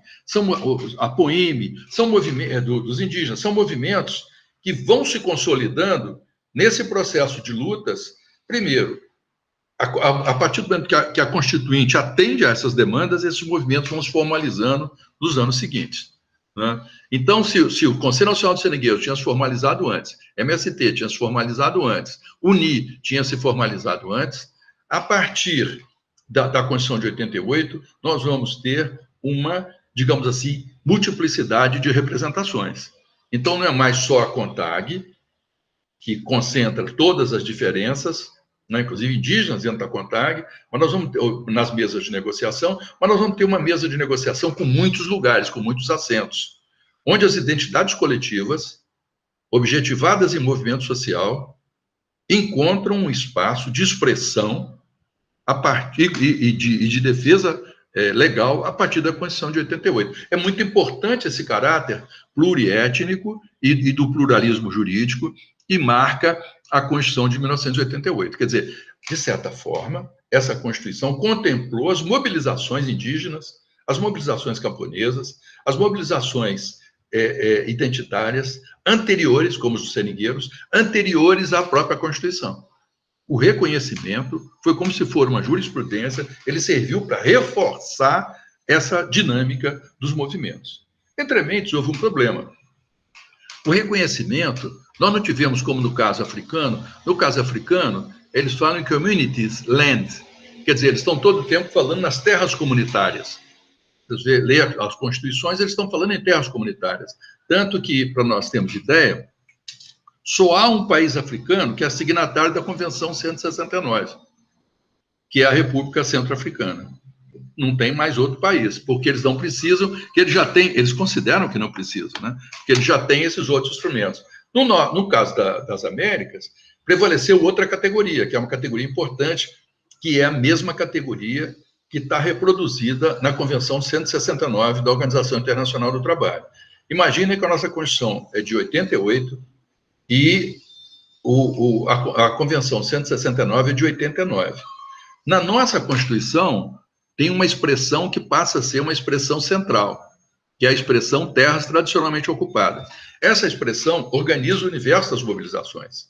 a POIME, são movimentos dos indígenas, são movimentos que vão se consolidando nesse processo de lutas. Primeiro, a partir do momento que a Constituinte atende a essas demandas, esses movimentos vão se formalizando nos anos seguintes, né? Então, se o Conselho Nacional dos Seringueiros tinha se formalizado antes, MST tinha se formalizado antes, UNI tinha se formalizado antes, a partir da Constituição de 88, nós vamos ter uma, digamos assim, multiplicidade de representações. Então, não é mais só a CONTAG, que concentra todas as diferenças, né, inclusive indígenas dentro da CONTAG, mas nós vamos ter, nas mesas de negociação, mas nós vamos ter uma mesa de negociação com muitos lugares, com muitos assentos, onde as identidades coletivas, objetivadas em movimento social, encontram um espaço de expressão a partir e de defesa legal a partir da Constituição de 88. É muito importante esse caráter pluriétnico e do pluralismo jurídico que marca a Constituição de 1988. Quer dizer, de certa forma, essa Constituição contemplou as mobilizações indígenas, as mobilizações camponesas, as mobilizações identitárias anteriores, como os seringueiros, anteriores à própria Constituição. O reconhecimento foi como se fosse uma jurisprudência, ele serviu para reforçar essa dinâmica dos movimentos. Entre mentes, houve um problema. O reconhecimento, nós não tivemos como no caso africano. No caso africano, eles falam em communities land, quer dizer, eles estão todo o tempo falando nas terras comunitárias. Você lê as constituições, eles estão falando em terras comunitárias. Tanto que, para nós termos ideia, só há um país africano que é signatário da Convenção 169, que é a República Centro-Africana. Não tem mais outro país, porque eles não precisam, que eles já têm, eles consideram que não precisam, né? Porque eles já têm esses outros instrumentos. No caso das Américas, prevaleceu outra categoria, que é uma categoria importante, que é a mesma categoria que está reproduzida na Convenção 169 da Organização Internacional do Trabalho. Imaginem que a nossa Constituição é de 88, e a Convenção 169 é de 89. Na nossa Constituição, tem uma expressão que passa a ser uma expressão central, que é a expressão terras tradicionalmente ocupadas. Essa expressão organiza o universo das mobilizações.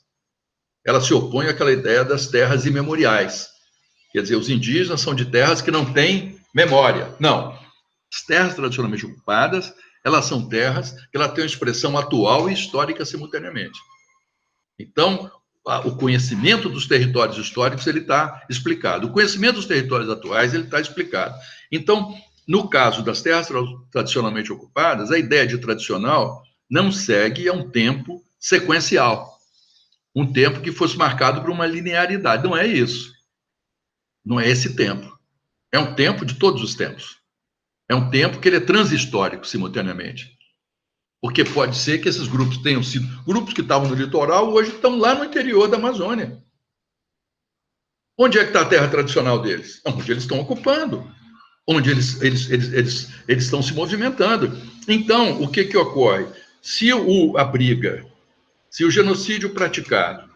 Ela se opõe àquela ideia das terras imemoriais. Quer dizer, os indígenas são de terras que não têm memória. Não. As terras tradicionalmente ocupadas, elas são terras que ela têm uma expressão atual e histórica simultaneamente. Então, o conhecimento dos territórios históricos, ele está explicado. O conhecimento dos territórios atuais, ele está explicado. Então, no caso das terras tradicionalmente ocupadas, a ideia de tradicional não segue a um tempo sequencial. um tempo que fosse marcado por uma linearidade. Não é isso. Não é esse tempo. É um tempo de todos os tempos. É um tempo que ele é transhistórico, simultaneamente. Porque pode ser que esses grupos tenham sido... Grupos que estavam no litoral, hoje estão lá no interior da Amazônia. Onde é que está a terra tradicional deles? Onde eles estão ocupando. Onde eles estão se movimentando. Então, o que ocorre? Se a briga, se o genocídio praticado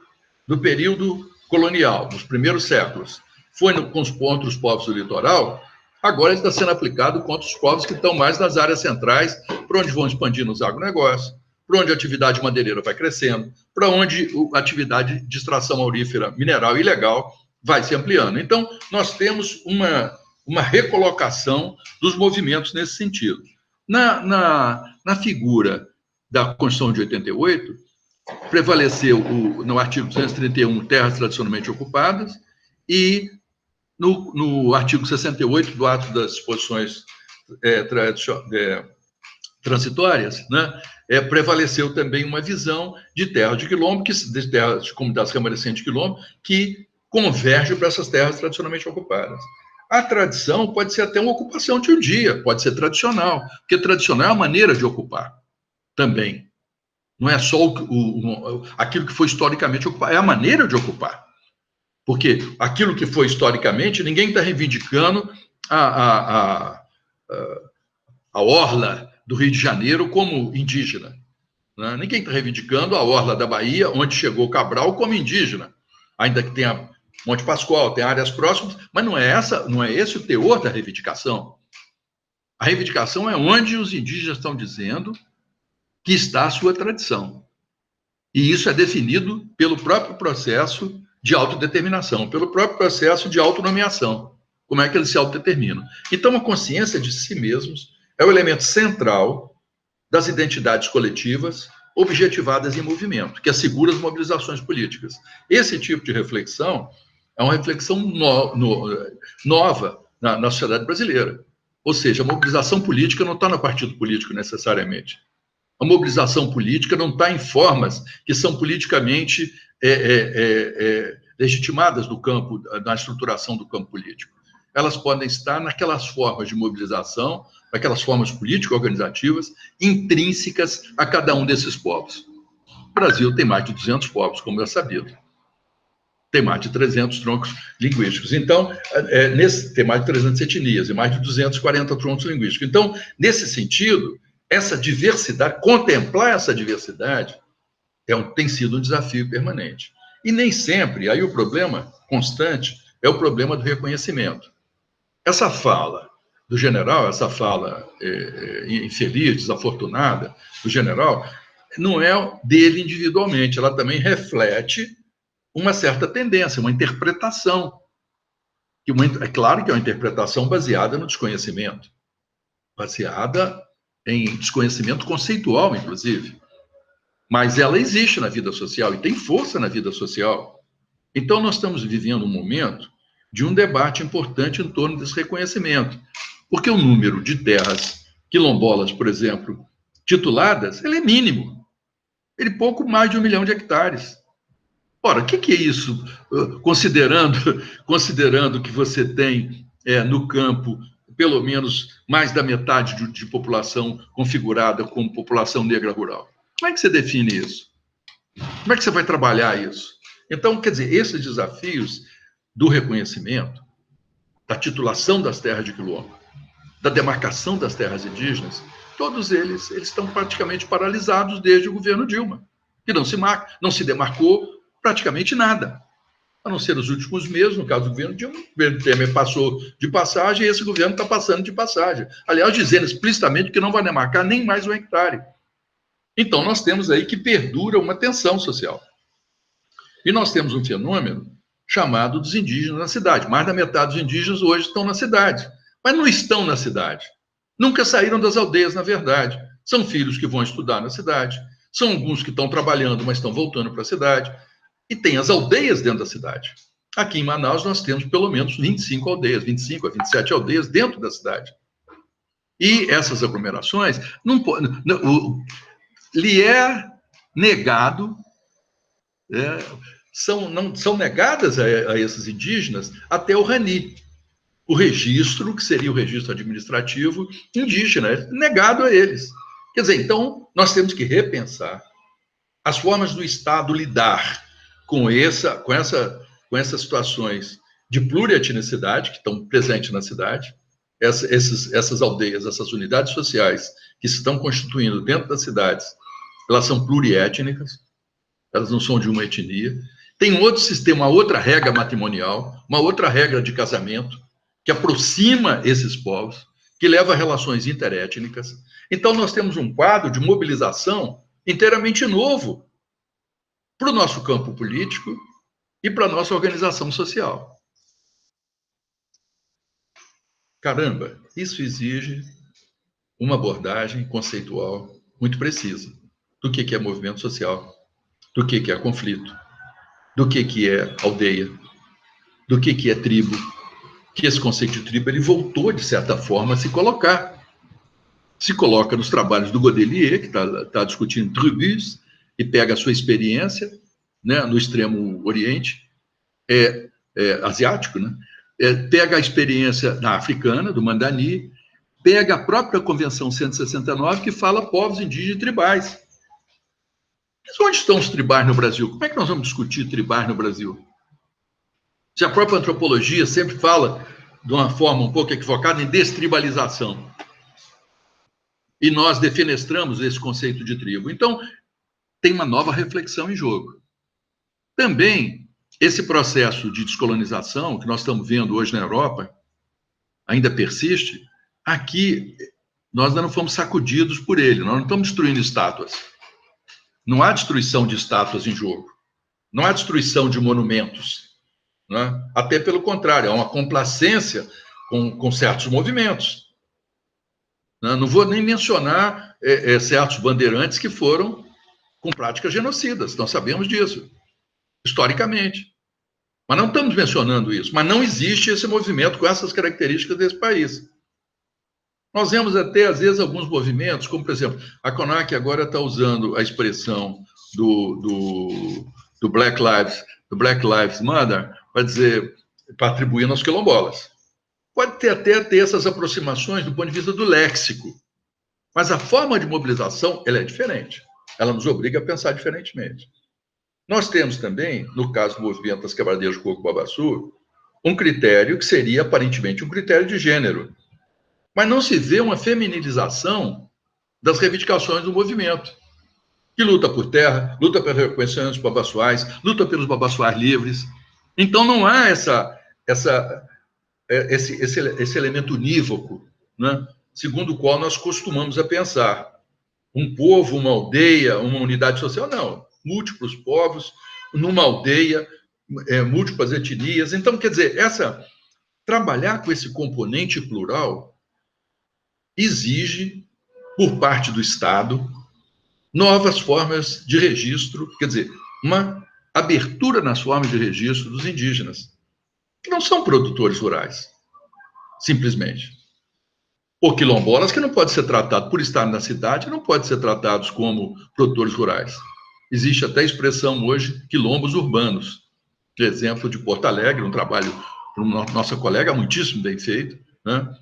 no período colonial, nos primeiros séculos, foi contra os povos do litoral, agora está sendo aplicado contra os povos que estão mais nas áreas centrais, para onde vão expandindo os agronegócios, para onde a atividade madeireira vai crescendo, para onde a atividade de extração aurífera mineral ilegal vai se ampliando. Então, nós temos uma recolocação dos movimentos nesse sentido. Na figura da Constituição de 88, prevaleceu, no artigo 231, terras tradicionalmente ocupadas, e no artigo 68 do ato das disposições transitórias, né, prevaleceu também uma visão de terras de quilombo, de terras de comunidades remanescentes de quilombo, que converge para essas terras tradicionalmente ocupadas. A tradição pode ser até uma ocupação de um dia, pode ser tradicional, porque tradicional é a maneira de ocupar também. Não é só aquilo que foi historicamente ocupado, é a maneira de ocupar. Porque aquilo que foi historicamente, ninguém está reivindicando a orla do Rio de Janeiro como indígena. Né? Ninguém está reivindicando a orla da Bahia, onde chegou Cabral, como indígena. Ainda que tenha Monte Pascoal, tem áreas próximas, mas não é esse o teor da reivindicação. A reivindicação é onde os indígenas estão dizendo que está a sua tradição. E isso é definido pelo próprio processo de autodeterminação, pelo próprio processo de autonomeação. Como é que eles se autodeterminam? Então, a consciência de si mesmos é o elemento central das identidades coletivas objetivadas em movimento, que assegura as mobilizações políticas. Esse tipo de reflexão é uma reflexão nova na sociedade brasileira. Ou seja, a mobilização política não está no partido político necessariamente. A mobilização política não está em formas que são politicamente legitimadas do campo, na estruturação do campo político. Elas podem estar naquelas formas de mobilização, naquelas formas político-organizativas, intrínsecas a cada um desses povos. O Brasil tem mais de 200 povos, como é sabido. Tem mais de 300 troncos linguísticos. Então, tem mais de 300 etnias e mais de 240 troncos linguísticos. Então, nesse sentido, essa diversidade, contemplar essa diversidade, tem sido um desafio permanente. E nem sempre, aí o problema constante é o problema do reconhecimento. Essa fala do general, essa fala infeliz, desafortunada do general, não é dele individualmente, ela também reflete uma certa tendência, uma interpretação. É claro que é uma interpretação baseada no desconhecimento, baseada em desconhecimento conceitual, inclusive. Mas ela existe na vida social e tem força na vida social. Então, nós estamos vivendo um momento de um debate importante em torno desse reconhecimento. Porque o número de terras quilombolas, por exemplo, tituladas, ele é mínimo. Ele é pouco mais de 1 milhão de hectares. Ora, o que é isso? Considerando que você tem no campo pelo menos mais da metade de população configurada como população negra rural. Como é que você define isso? Como é que você vai trabalhar isso? Então, quer dizer, esses desafios do reconhecimento, da titulação das terras de quilombo, da demarcação das terras indígenas, todos eles estão praticamente paralisados desde o governo Dilma, que não se demarcou praticamente nada, a não ser os últimos meses, no caso do governo Dilma, o governo Temer passou de passagem e esse governo está passando de passagem. Aliás, dizendo explicitamente que não vai demarcar nem mais 1 hectare. Então, nós temos aí que perdura uma tensão social. E nós temos um fenômeno chamado dos indígenas na cidade. Mais da metade dos indígenas hoje estão na cidade, mas não estão na cidade. Nunca saíram das aldeias, na verdade. São filhos que vão estudar na cidade, são alguns que estão trabalhando, mas estão voltando para a cidade. E tem as aldeias dentro da cidade. Aqui em Manaus nós temos pelo menos 25 aldeias, 25 a 27 aldeias dentro da cidade. E essas aglomerações, lhe é negado são negadas a esses indígenas até o RANI, o registro, que seria o registro administrativo indígena, é negado a eles. Quer dizer, então, nós temos que repensar as formas do Estado lidar com essas situações de plurietnicidade que estão presentes na cidade, essas aldeias, essas unidades sociais que se estão constituindo dentro das cidades, elas são pluriétnicas, elas não são de uma etnia. Tem um outro sistema, uma outra regra matrimonial, uma outra regra de casamento, que aproxima esses povos, que leva a relações interétnicas. Então, nós temos um quadro de mobilização inteiramente novo para o nosso campo político e para a nossa organização social. Caramba, isso exige uma abordagem conceitual muito precisa do que é movimento social, do que é conflito, do que é aldeia, do que é tribo, que esse conceito de tribo ele voltou, de certa forma, a se colocar. Se coloca nos trabalhos do Godelier, que está discutindo tribus, e pega a sua experiência, né, no extremo oriente, asiático, né, pega a experiência da africana, do Mandani, pega a própria Convenção 169, que fala povos indígenas e tribais. Mas onde estão os tribais no Brasil? Como é que nós vamos discutir tribais no Brasil? Se a própria antropologia sempre fala, de uma forma um pouco equivocada, em destribalização. E nós defenestramos esse conceito de tribo. Então, tem uma nova reflexão em jogo. Também, esse processo de descolonização que nós estamos vendo hoje na Europa, ainda persiste. Aqui, nós ainda não fomos sacudidos por ele, nós não estamos destruindo estátuas. Não há destruição de estátuas em jogo. Não há destruição de monumentos. Né? Até pelo contrário, há uma complacência com certos movimentos. Não vou nem mencionar certos bandeirantes que foram com práticas genocidas, nós sabemos disso, historicamente. Mas não estamos mencionando isso, mas não existe esse movimento com essas características desse país. Nós vemos até, às vezes, alguns movimentos, como, por exemplo, a CONAC agora está usando a expressão do Black Lives Matter para atribuir aos quilombolas. Pode até ter essas aproximações do ponto de vista do léxico, mas a forma de mobilização ela é diferente. Ela nos obriga a pensar diferentemente. Nós temos também, no caso do movimento das quebradeiras de coco-babaçu, um critério que seria aparentemente um critério de gênero, mas não se vê uma feminilização das reivindicações do movimento, que luta por terra, luta pelo reconhecimento dos babaçuais, luta pelos babaçuais livres. Então não há esse elemento unívoco, né, segundo o qual nós costumamos a pensar. Um povo, uma aldeia, uma unidade social, não. Múltiplos povos, numa aldeia, múltiplas etnias. Então, quer dizer, trabalhar com esse componente plural exige, por parte do Estado, novas formas de registro, quer dizer, uma abertura nas formas de registro dos indígenas, que não são produtores rurais, simplesmente. Ou quilombolas, que não podem ser tratados, por estar na cidade, não podem ser tratados como produtores rurais. Existe até a expressão hoje, quilombos urbanos, de exemplo de Porto Alegre, um trabalho para nossa colega muitíssimo bem feito, né,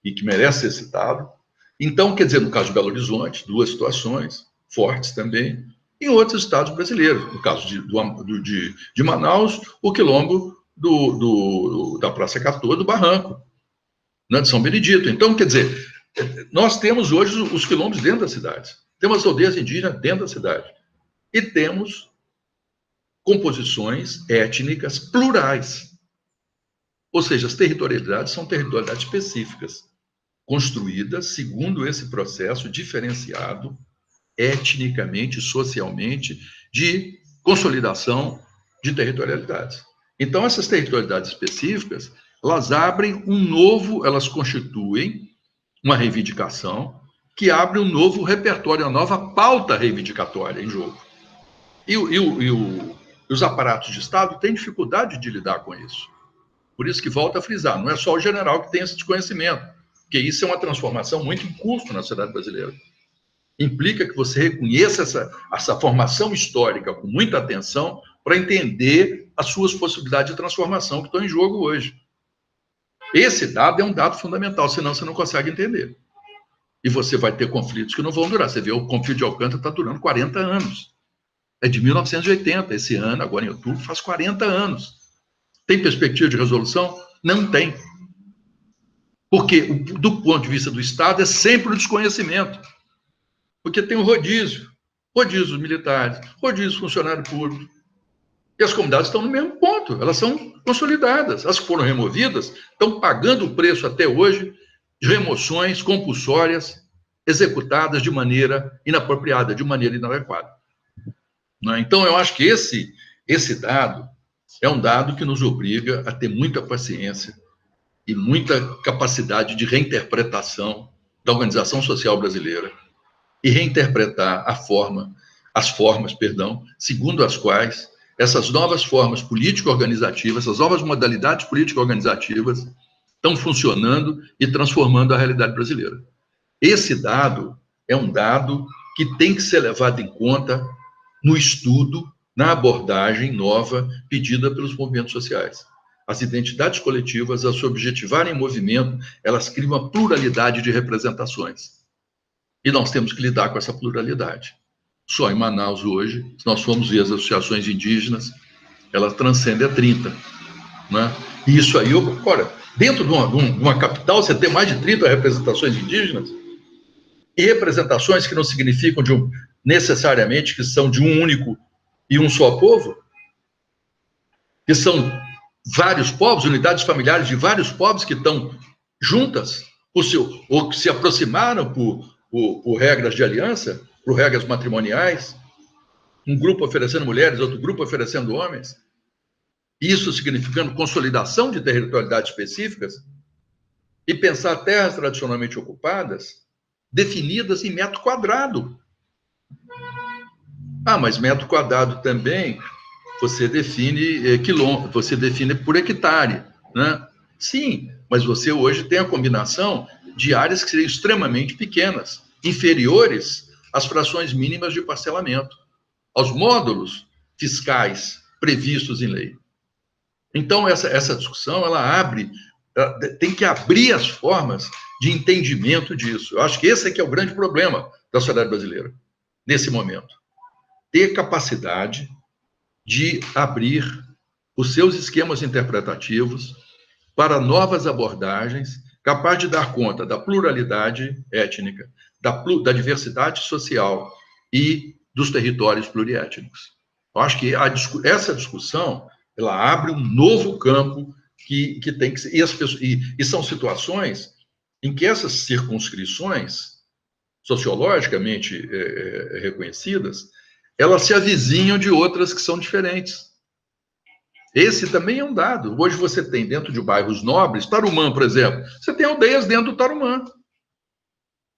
e que merece ser citado. Então, quer dizer, no caso de Belo Horizonte, duas situações fortes também, em outros estados brasileiros. No caso de Manaus, o quilombo da Praça 14 do Barranco, né, de São Benedito. Então, quer dizer, nós temos hoje os quilombos dentro das cidades, temos as aldeias indígenas dentro da cidade, e temos composições étnicas plurais. Ou seja, as territorialidades são territorialidades específicas, construídas segundo esse processo diferenciado, etnicamente, socialmente, de consolidação de territorialidades. Então, essas territorialidades específicas, elas abrem elas constituem uma reivindicação que abre um novo repertório, uma nova pauta reivindicatória em jogo. E os aparatos de Estado têm dificuldade de lidar com isso. Por isso que volta a frisar, não é só o general que tem esse desconhecimento, porque isso é uma transformação muito em curso na sociedade brasileira. Implica que você reconheça essa formação histórica com muita atenção, para entender as suas possibilidades de transformação que estão em jogo hoje. Esse dado é um dado fundamental, senão você não consegue entender. E você vai ter conflitos que não vão durar. Você vê, o conflito de Alcântara está durando 40 anos. É de 1980, esse ano, agora em outubro, faz 40 anos. Tem perspectiva de resolução? Não tem. Porque, do ponto de vista do Estado, é sempre o desconhecimento. Porque tem o rodízio dos militares, rodízio dos funcionários públicos. E as comunidades estão no mesmo ponto, elas são consolidadas. As que foram removidas estão pagando o preço até hoje de remoções compulsórias executadas de maneira inapropriada, de maneira inadequada. Então, eu acho que esse dado é um dado que nos obriga a ter muita paciência e muita capacidade de reinterpretação da organização social brasileira e reinterpretar as formas, segundo as quais essas novas formas político-organizativas, essas novas modalidades político-organizativas estão funcionando e transformando a realidade brasileira. Esse dado é um dado que tem que ser levado em conta no estudo, na abordagem nova pedida pelos movimentos sociais. As identidades coletivas, ao se objetivarem em movimento, elas criam uma pluralidade de representações. E nós temos que lidar com essa pluralidade. Só em Manaus hoje, se nós formos ver as associações indígenas, elas transcendem a 30. Né? E isso aí, olha, dentro de uma capital, você tem mais de 30 representações indígenas, e representações que não significam necessariamente que são de um único e um só povo, que são vários povos, unidades familiares de vários povos que estão juntas, ou que se aproximaram por regras de aliança, por regras matrimoniais, um grupo oferecendo mulheres, outro grupo oferecendo homens, isso significando consolidação de territorialidades específicas, e pensar terras tradicionalmente ocupadas, definidas em metro quadrado. Mas metro quadrado também, você define quilômetro, você define por hectare, né? Sim, mas você hoje tem a combinação de áreas que seriam extremamente pequenas, inferiores às frações mínimas de parcelamento, aos módulos fiscais previstos em lei. Então, essa discussão, tem que abrir as formas de entendimento disso. Eu acho que esse aqui é o grande problema da sociedade brasileira, nesse momento. Ter capacidade de abrir os seus esquemas interpretativos para novas abordagens, capaz de dar conta da pluralidade étnica, da diversidade social e dos territórios pluriétnicos. Eu acho que essa discussão ela abre um novo campo que tem que ser... E são situações em que essas circunscrições sociologicamente reconhecidas, elas se avizinham de outras que são diferentes. Esse também é um dado. Hoje você tem, dentro de bairros nobres, Tarumã, por exemplo, você tem aldeias dentro do Tarumã.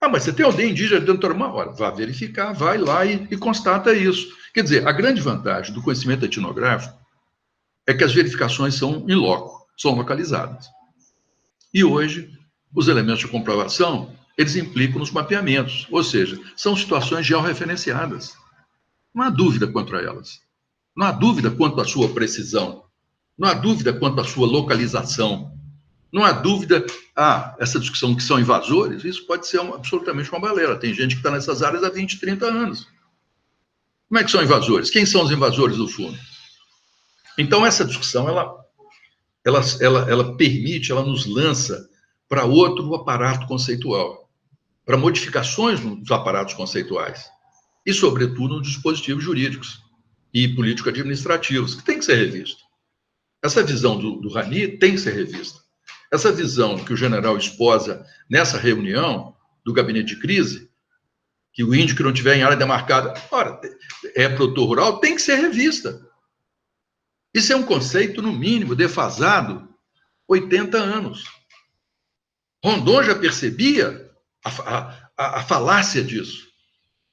Mas você tem aldeia indígena dentro do Tarumã? Olha, vá verificar, vai lá e constata isso. Quer dizer, a grande vantagem do conhecimento etnográfico é que as verificações são in loco, são localizadas. E hoje, os elementos de comprovação, eles implicam nos mapeamentos, ou seja, são situações georreferenciadas. Não há dúvida quanto a elas. Não há dúvida quanto à sua precisão. Não há dúvida quanto à sua localização. Não há dúvida, essa discussão que são invasores, isso pode ser absolutamente uma balela. Tem gente que está nessas áreas há 20, 30 anos. Como é que são invasores? Quem são os invasores do fundo? Então, essa discussão, ela permite, ela nos lança para outro aparato conceitual, para modificações nos aparatos conceituais e, sobretudo, nos dispositivos jurídicos e político-administrativos, que tem que ser revista. Essa visão do Rani tem que ser revista. Essa visão que o general esposa nessa reunião do gabinete de crise, que o índio que não tiver em área demarcada, é produtor rural, tem que ser revista. Isso é um conceito, no mínimo, defasado 80 anos. Rondon já percebia a falácia disso.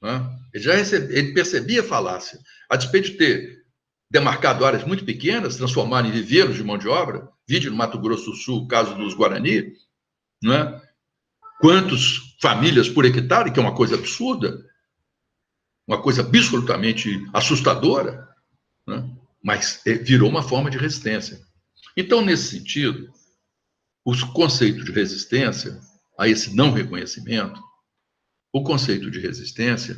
Né? Ele percebia a falácia. A despeito de ter demarcado áreas muito pequenas, transformado em viveiros de mão de obra, vide no Mato Grosso do Sul, o caso dos Guarani, né? Quantas famílias por hectare, que é uma coisa absurda, uma coisa absolutamente assustadora, né? mas virou uma forma de resistência. Então, nesse sentido, o conceito de resistência a esse não reconhecimento, o conceito de resistência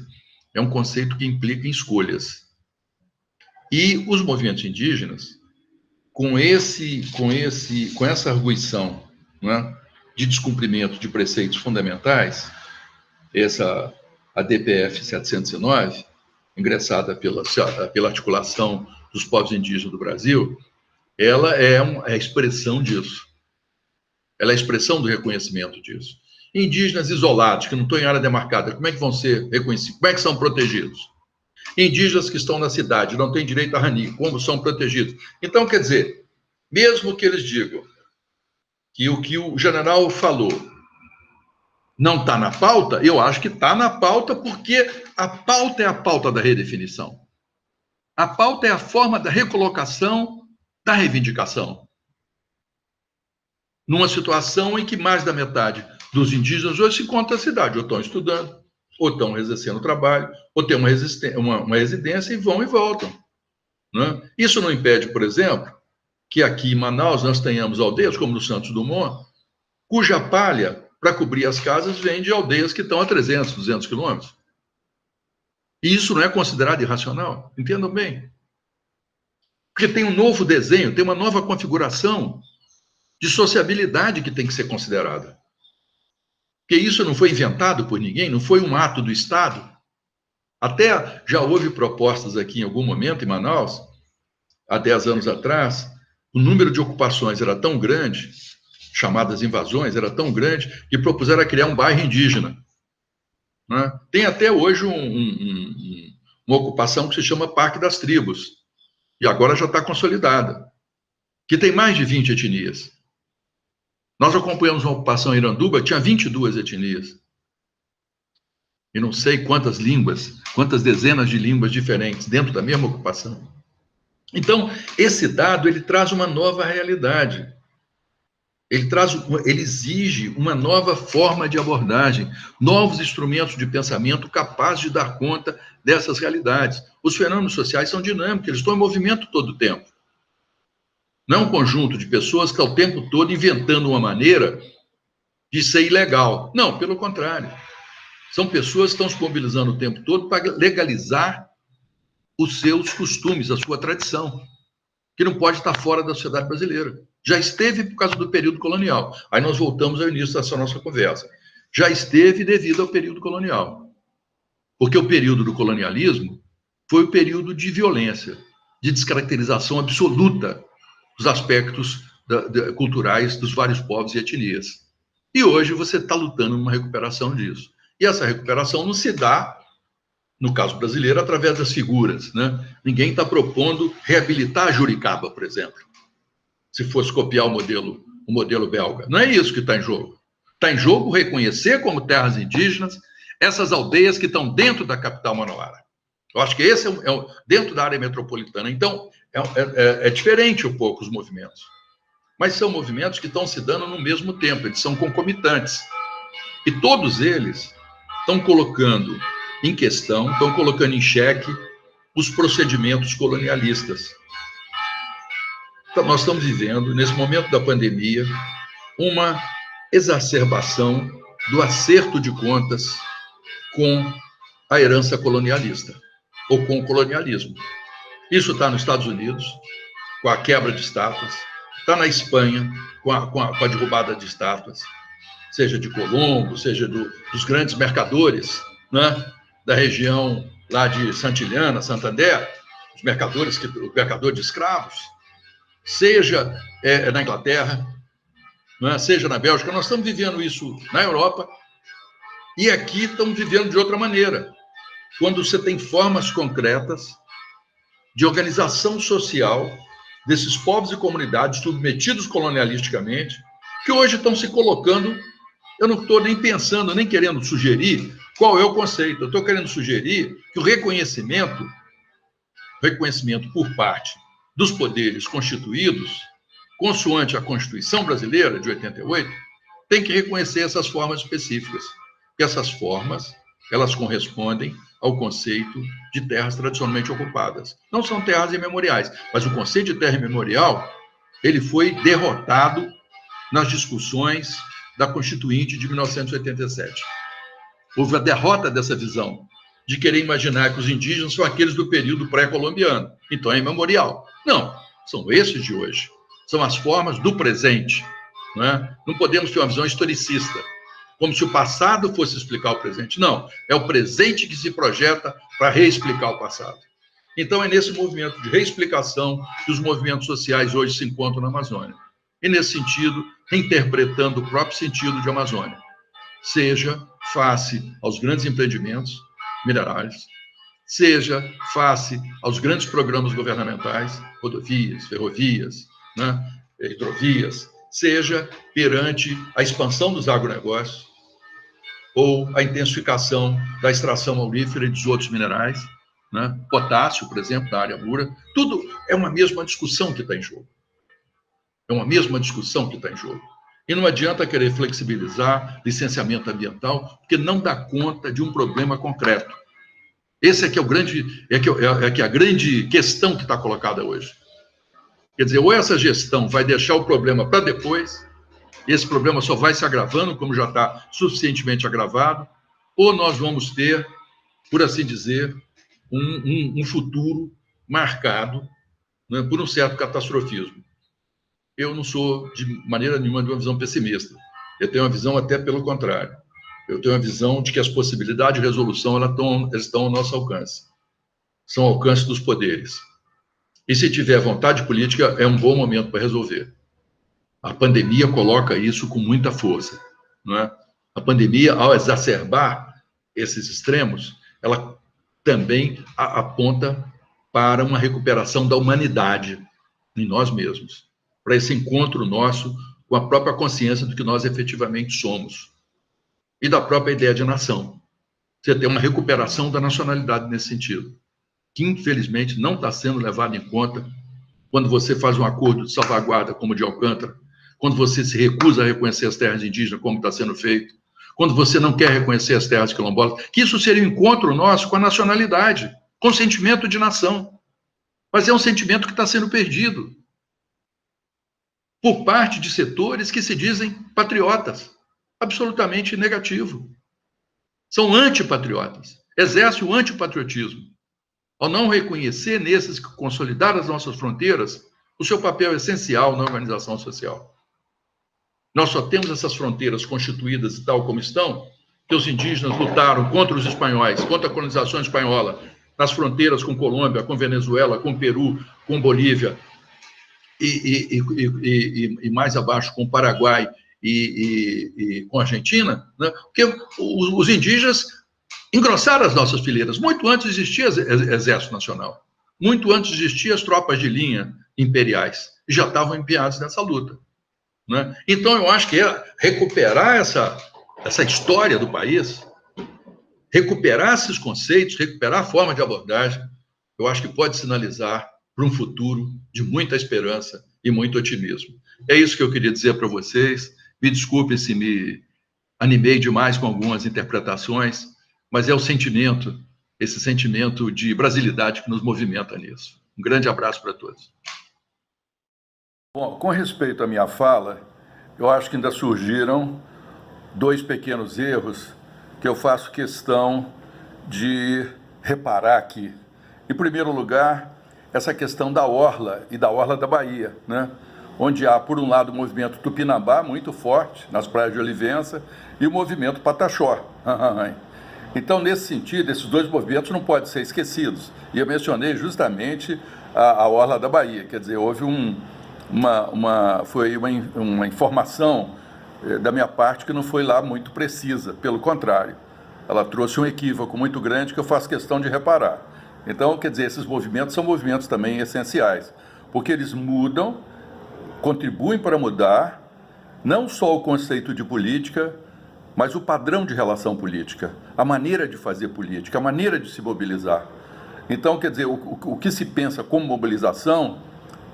é um conceito que implica em escolhas. E os movimentos indígenas, com essa arguição, né, de descumprimento de preceitos fundamentais, a DPF 709, ingressada pela articulação dos povos indígenas do Brasil, ela é a expressão disso. Ela é a expressão do reconhecimento disso. Indígenas isolados, que não estão em área demarcada, como é que vão ser reconhecidos? Como é que são protegidos? Indígenas que estão na cidade, não têm direito a RANI, como são protegidos? Então, quer dizer, mesmo que eles digam que o que o general falou não está na pauta, eu acho que está na pauta, porque a pauta é a pauta da redefinição. A pauta é a forma da recolocação da reivindicação. Numa situação em que mais da metade dos indígenas hoje se encontra na cidade, ou estão estudando, ou estão exercendo trabalho, ou têm uma residência e vão e voltam. Né? Isso não impede, por exemplo, que aqui em Manaus nós tenhamos aldeias, como no Santos Dumont, cuja palha, para cobrir as casas, vem de aldeias que estão a 300, 200 quilômetros. E isso não é considerado irracional? Entendam bem. Porque tem um novo desenho, tem uma nova configuração de sociabilidade que tem que ser considerada. Porque isso não foi inventado por ninguém, não foi um ato do Estado. Até já houve propostas aqui em algum momento em Manaus, há 10 anos atrás, o número de ocupações era tão grande, chamadas invasões, era tão grande, que propuseram criar um bairro indígena. Né? Tem até hoje uma ocupação que se chama Parque das Tribos, e agora já está consolidada, que tem mais de 20 etnias. Nós acompanhamos uma ocupação em Iranduba, tinha 22 etnias. E não sei quantas línguas, quantas dezenas de línguas diferentes dentro da mesma ocupação. Então, esse dado, ele traz uma nova realidade. Ele exige uma nova forma de abordagem, novos instrumentos de pensamento capazes de dar conta dessas realidades. Os fenômenos sociais são dinâmicos, eles estão em movimento todo o tempo. Não é um conjunto de pessoas que estão o tempo todo inventando uma maneira de ser ilegal. Não, pelo contrário. São pessoas que estão se mobilizando o tempo todo para legalizar os seus costumes, a sua tradição, que não pode estar fora da sociedade brasileira. Já esteve por causa do período colonial. Aí nós voltamos ao início dessa nossa conversa. Já esteve devido ao período colonial. Porque o período do colonialismo foi o período de violência, de descaracterização absoluta dos aspectos culturais dos vários povos e etnias. E hoje você está lutando numa recuperação disso. E essa recuperação não se dá, no caso brasileiro, através das figuras. Né? Ninguém está propondo reabilitar a Juricaba, por exemplo, se fosse copiar o modelo belga. Não é isso que está em jogo. Está em jogo reconhecer como terras indígenas essas aldeias que estão dentro da capital manauara. Eu acho que esse é dentro da área metropolitana. Então, é diferente um pouco os movimentos. Mas são movimentos que estão se dando no mesmo tempo, eles são concomitantes. E todos eles estão colocando em questão, estão colocando em xeque os procedimentos colonialistas. Então, nós estamos vivendo, nesse momento da pandemia, uma exacerbação do acerto de contas com a herança colonialista, ou com o colonialismo. Isso está nos Estados Unidos, com a quebra de estátuas, está na Espanha, com a derrubada de estátuas, seja de Colombo, seja dos grandes mercadores, né, da região lá de Santillana, Santander, os mercadores, o mercador de escravos, seja na Inglaterra, né, seja na Bélgica. Nós estamos vivendo isso na Europa e aqui estamos vivendo de outra maneira, quando você tem formas concretas de organização social desses povos e comunidades submetidos colonialisticamente, que hoje estão se colocando. Eu não estou nem pensando, nem querendo sugerir qual é o conceito. Eu estou querendo sugerir que o reconhecimento por parte dos poderes constituídos, consoante a Constituição Brasileira de 88, tem que reconhecer essas formas específicas. E essas formas, elas correspondem ao conceito de terras tradicionalmente ocupadas. Não são terras imemoriais, mas o conceito de terra imemorial, ele foi derrotado nas discussões da Constituinte de 1987. Houve a derrota dessa visão, de querer imaginar que os indígenas são aqueles do período pré-colombiano, então é imemorial. Não, são esses de hoje, são as formas do presente. Não é? Não podemos ter uma visão historicista, como se o passado fosse explicar o presente. Não, é o presente que se projeta para reexplicar o passado. Então é nesse movimento de reexplicação que os movimentos sociais hoje se encontram na Amazônia. E nesse sentido, reinterpretando o próprio sentido de Amazônia, seja face aos grandes empreendimentos minerais, seja face aos grandes programas governamentais, rodovias, ferrovias, né, hidrovias, seja perante a expansão dos agronegócios ou a intensificação da extração aurífera e dos outros minerais, né, potássio, por exemplo, da área Mura. Tudo é uma mesma discussão que está em jogo. É uma mesma discussão que está em jogo. E não adianta querer flexibilizar licenciamento ambiental, porque não dá conta de um problema concreto. Esse é que é o grande, a grande questão que está colocada hoje. Quer dizer, ou essa gestão vai deixar o problema para depois, e esse problema só vai se agravando, como já está suficientemente agravado, ou nós vamos ter, por assim dizer, um futuro marcado, né, por um certo catastrofismo. Eu não sou, de maneira nenhuma, de uma visão pessimista. Eu tenho uma visão até pelo contrário. Eu tenho uma visão de que as possibilidades de resolução elas estão ao nosso alcance. São ao alcance dos poderes. E se tiver vontade política, é um bom momento para resolver. A pandemia coloca isso com muita força. Não é? A pandemia, ao exacerbar esses extremos, ela também aponta para uma recuperação da humanidade em nós mesmos, para esse encontro nosso com a própria consciência do que nós efetivamente somos e da própria ideia de nação. Você tem uma recuperação da nacionalidade nesse sentido, que infelizmente não está sendo levado em conta quando você faz um acordo de salvaguarda como o de Alcântara, quando você se recusa a reconhecer as terras indígenas como está sendo feito, quando você não quer reconhecer as terras quilombolas, que isso seria um encontro nosso com a nacionalidade, com o sentimento de nação. Mas é um sentimento que está sendo perdido por parte de setores que se dizem patriotas, absolutamente negativo. São antipatriotas, exercem o antipatriotismo, ao não reconhecer nesses que consolidaram as nossas fronteiras o seu papel essencial na organização social. Nós só temos essas fronteiras constituídas e tal como estão, que os indígenas lutaram contra os espanhóis, contra a colonização espanhola, nas fronteiras com Colômbia, com Venezuela, com Peru, com Bolívia, e mais abaixo com Paraguai e com Argentina, né? Porque os indígenas engrossaram as nossas fileiras. Muito antes existia Exército Nacional, muito antes existiam as tropas de linha imperiais, e já estavam empenhados nessa luta. Né? Então, eu acho que é recuperar essa história do país, recuperar esses conceitos, recuperar a forma de abordagem, eu acho que pode sinalizar para um futuro de muita esperança e muito otimismo. É isso que eu queria dizer para vocês. Me desculpe se me animei demais com algumas interpretações, mas é o sentimento, esse sentimento de brasilidade que nos movimenta nisso. Um grande abraço para todos. Bom, com respeito à minha fala, eu acho que ainda surgiram dois pequenos erros que eu faço questão de reparar aqui. Em primeiro lugar, essa questão da orla e da orla da Bahia, né? Onde há, por um lado, o movimento Tupinambá, muito forte, nas praias de Olivença, e o movimento Pataxó. Então, nesse sentido, esses dois movimentos não podem ser esquecidos. E eu mencionei justamente a orla da Bahia, quer dizer, houve uma informação da minha parte que não foi lá muito precisa, pelo contrário, ela trouxe um equívoco muito grande que eu faço questão de reparar. Então, quer dizer, esses movimentos são movimentos também essenciais, porque eles mudam, contribuem para mudar, não só o conceito de política, mas o padrão de relação política, a maneira de fazer política, a maneira de se mobilizar. Então, quer dizer, o que se pensa como mobilização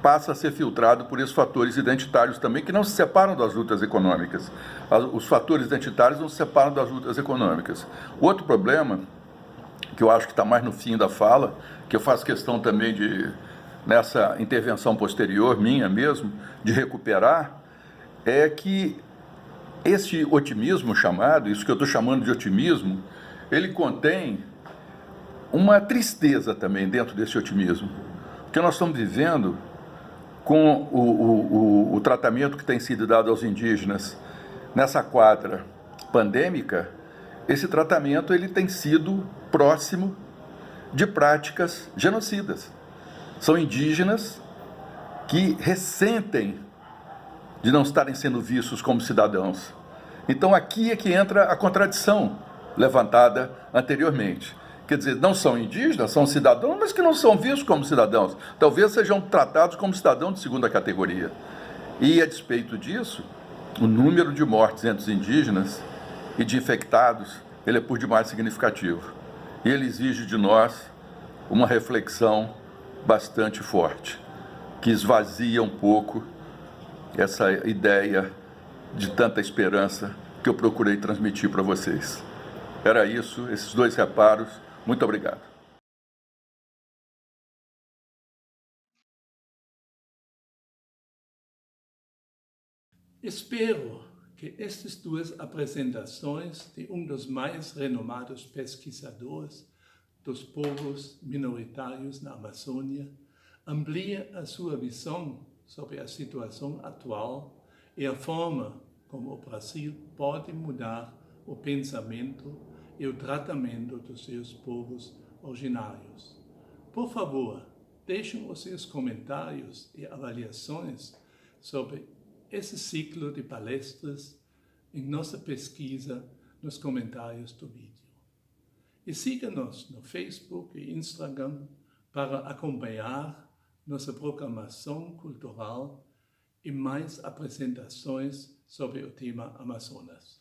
passa a ser filtrado por esses fatores identitários também, que não se separam das lutas econômicas. Os fatores identitários não se separam das lutas econômicas. Outro problema que eu acho que está mais no fim da fala, que eu faço questão também de, nessa intervenção posterior minha mesmo, de recuperar, é que esse otimismo chamado, isso que eu estou chamando de otimismo, ele contém uma tristeza também dentro desse otimismo, porque nós estamos vivendo com o tratamento que tem sido dado aos indígenas nessa quadra pandêmica. Esse tratamento ele tem sido próximo de práticas genocidas. São indígenas que ressentem de não estarem sendo vistos como cidadãos. Então aqui é que entra a contradição levantada anteriormente. Quer dizer, não são indígenas, são cidadãos, mas que não são vistos como cidadãos. Talvez sejam tratados como cidadãos de segunda categoria. E a despeito disso, o número de mortes entre os indígenas e de infectados, ele é por demais significativo. E ele exige de nós uma reflexão bastante forte, que esvazia um pouco essa ideia de tanta esperança que eu procurei transmitir para vocês. Era isso, esses 2 reparos. Muito obrigado. Espero que estas 2 apresentações de dos mais renomados pesquisadores dos povos minoritários na Amazônia ampliem a sua visão sobre a situação atual e a forma como o Brasil pode mudar o pensamento e o tratamento dos seus povos originários. Por favor, deixem os seus comentários e avaliações sobre esse ciclo de palestras em nossa pesquisa nos comentários do vídeo. E siga-nos no Facebook e Instagram para acompanhar nossa programação cultural e mais apresentações sobre o tema Amazonas.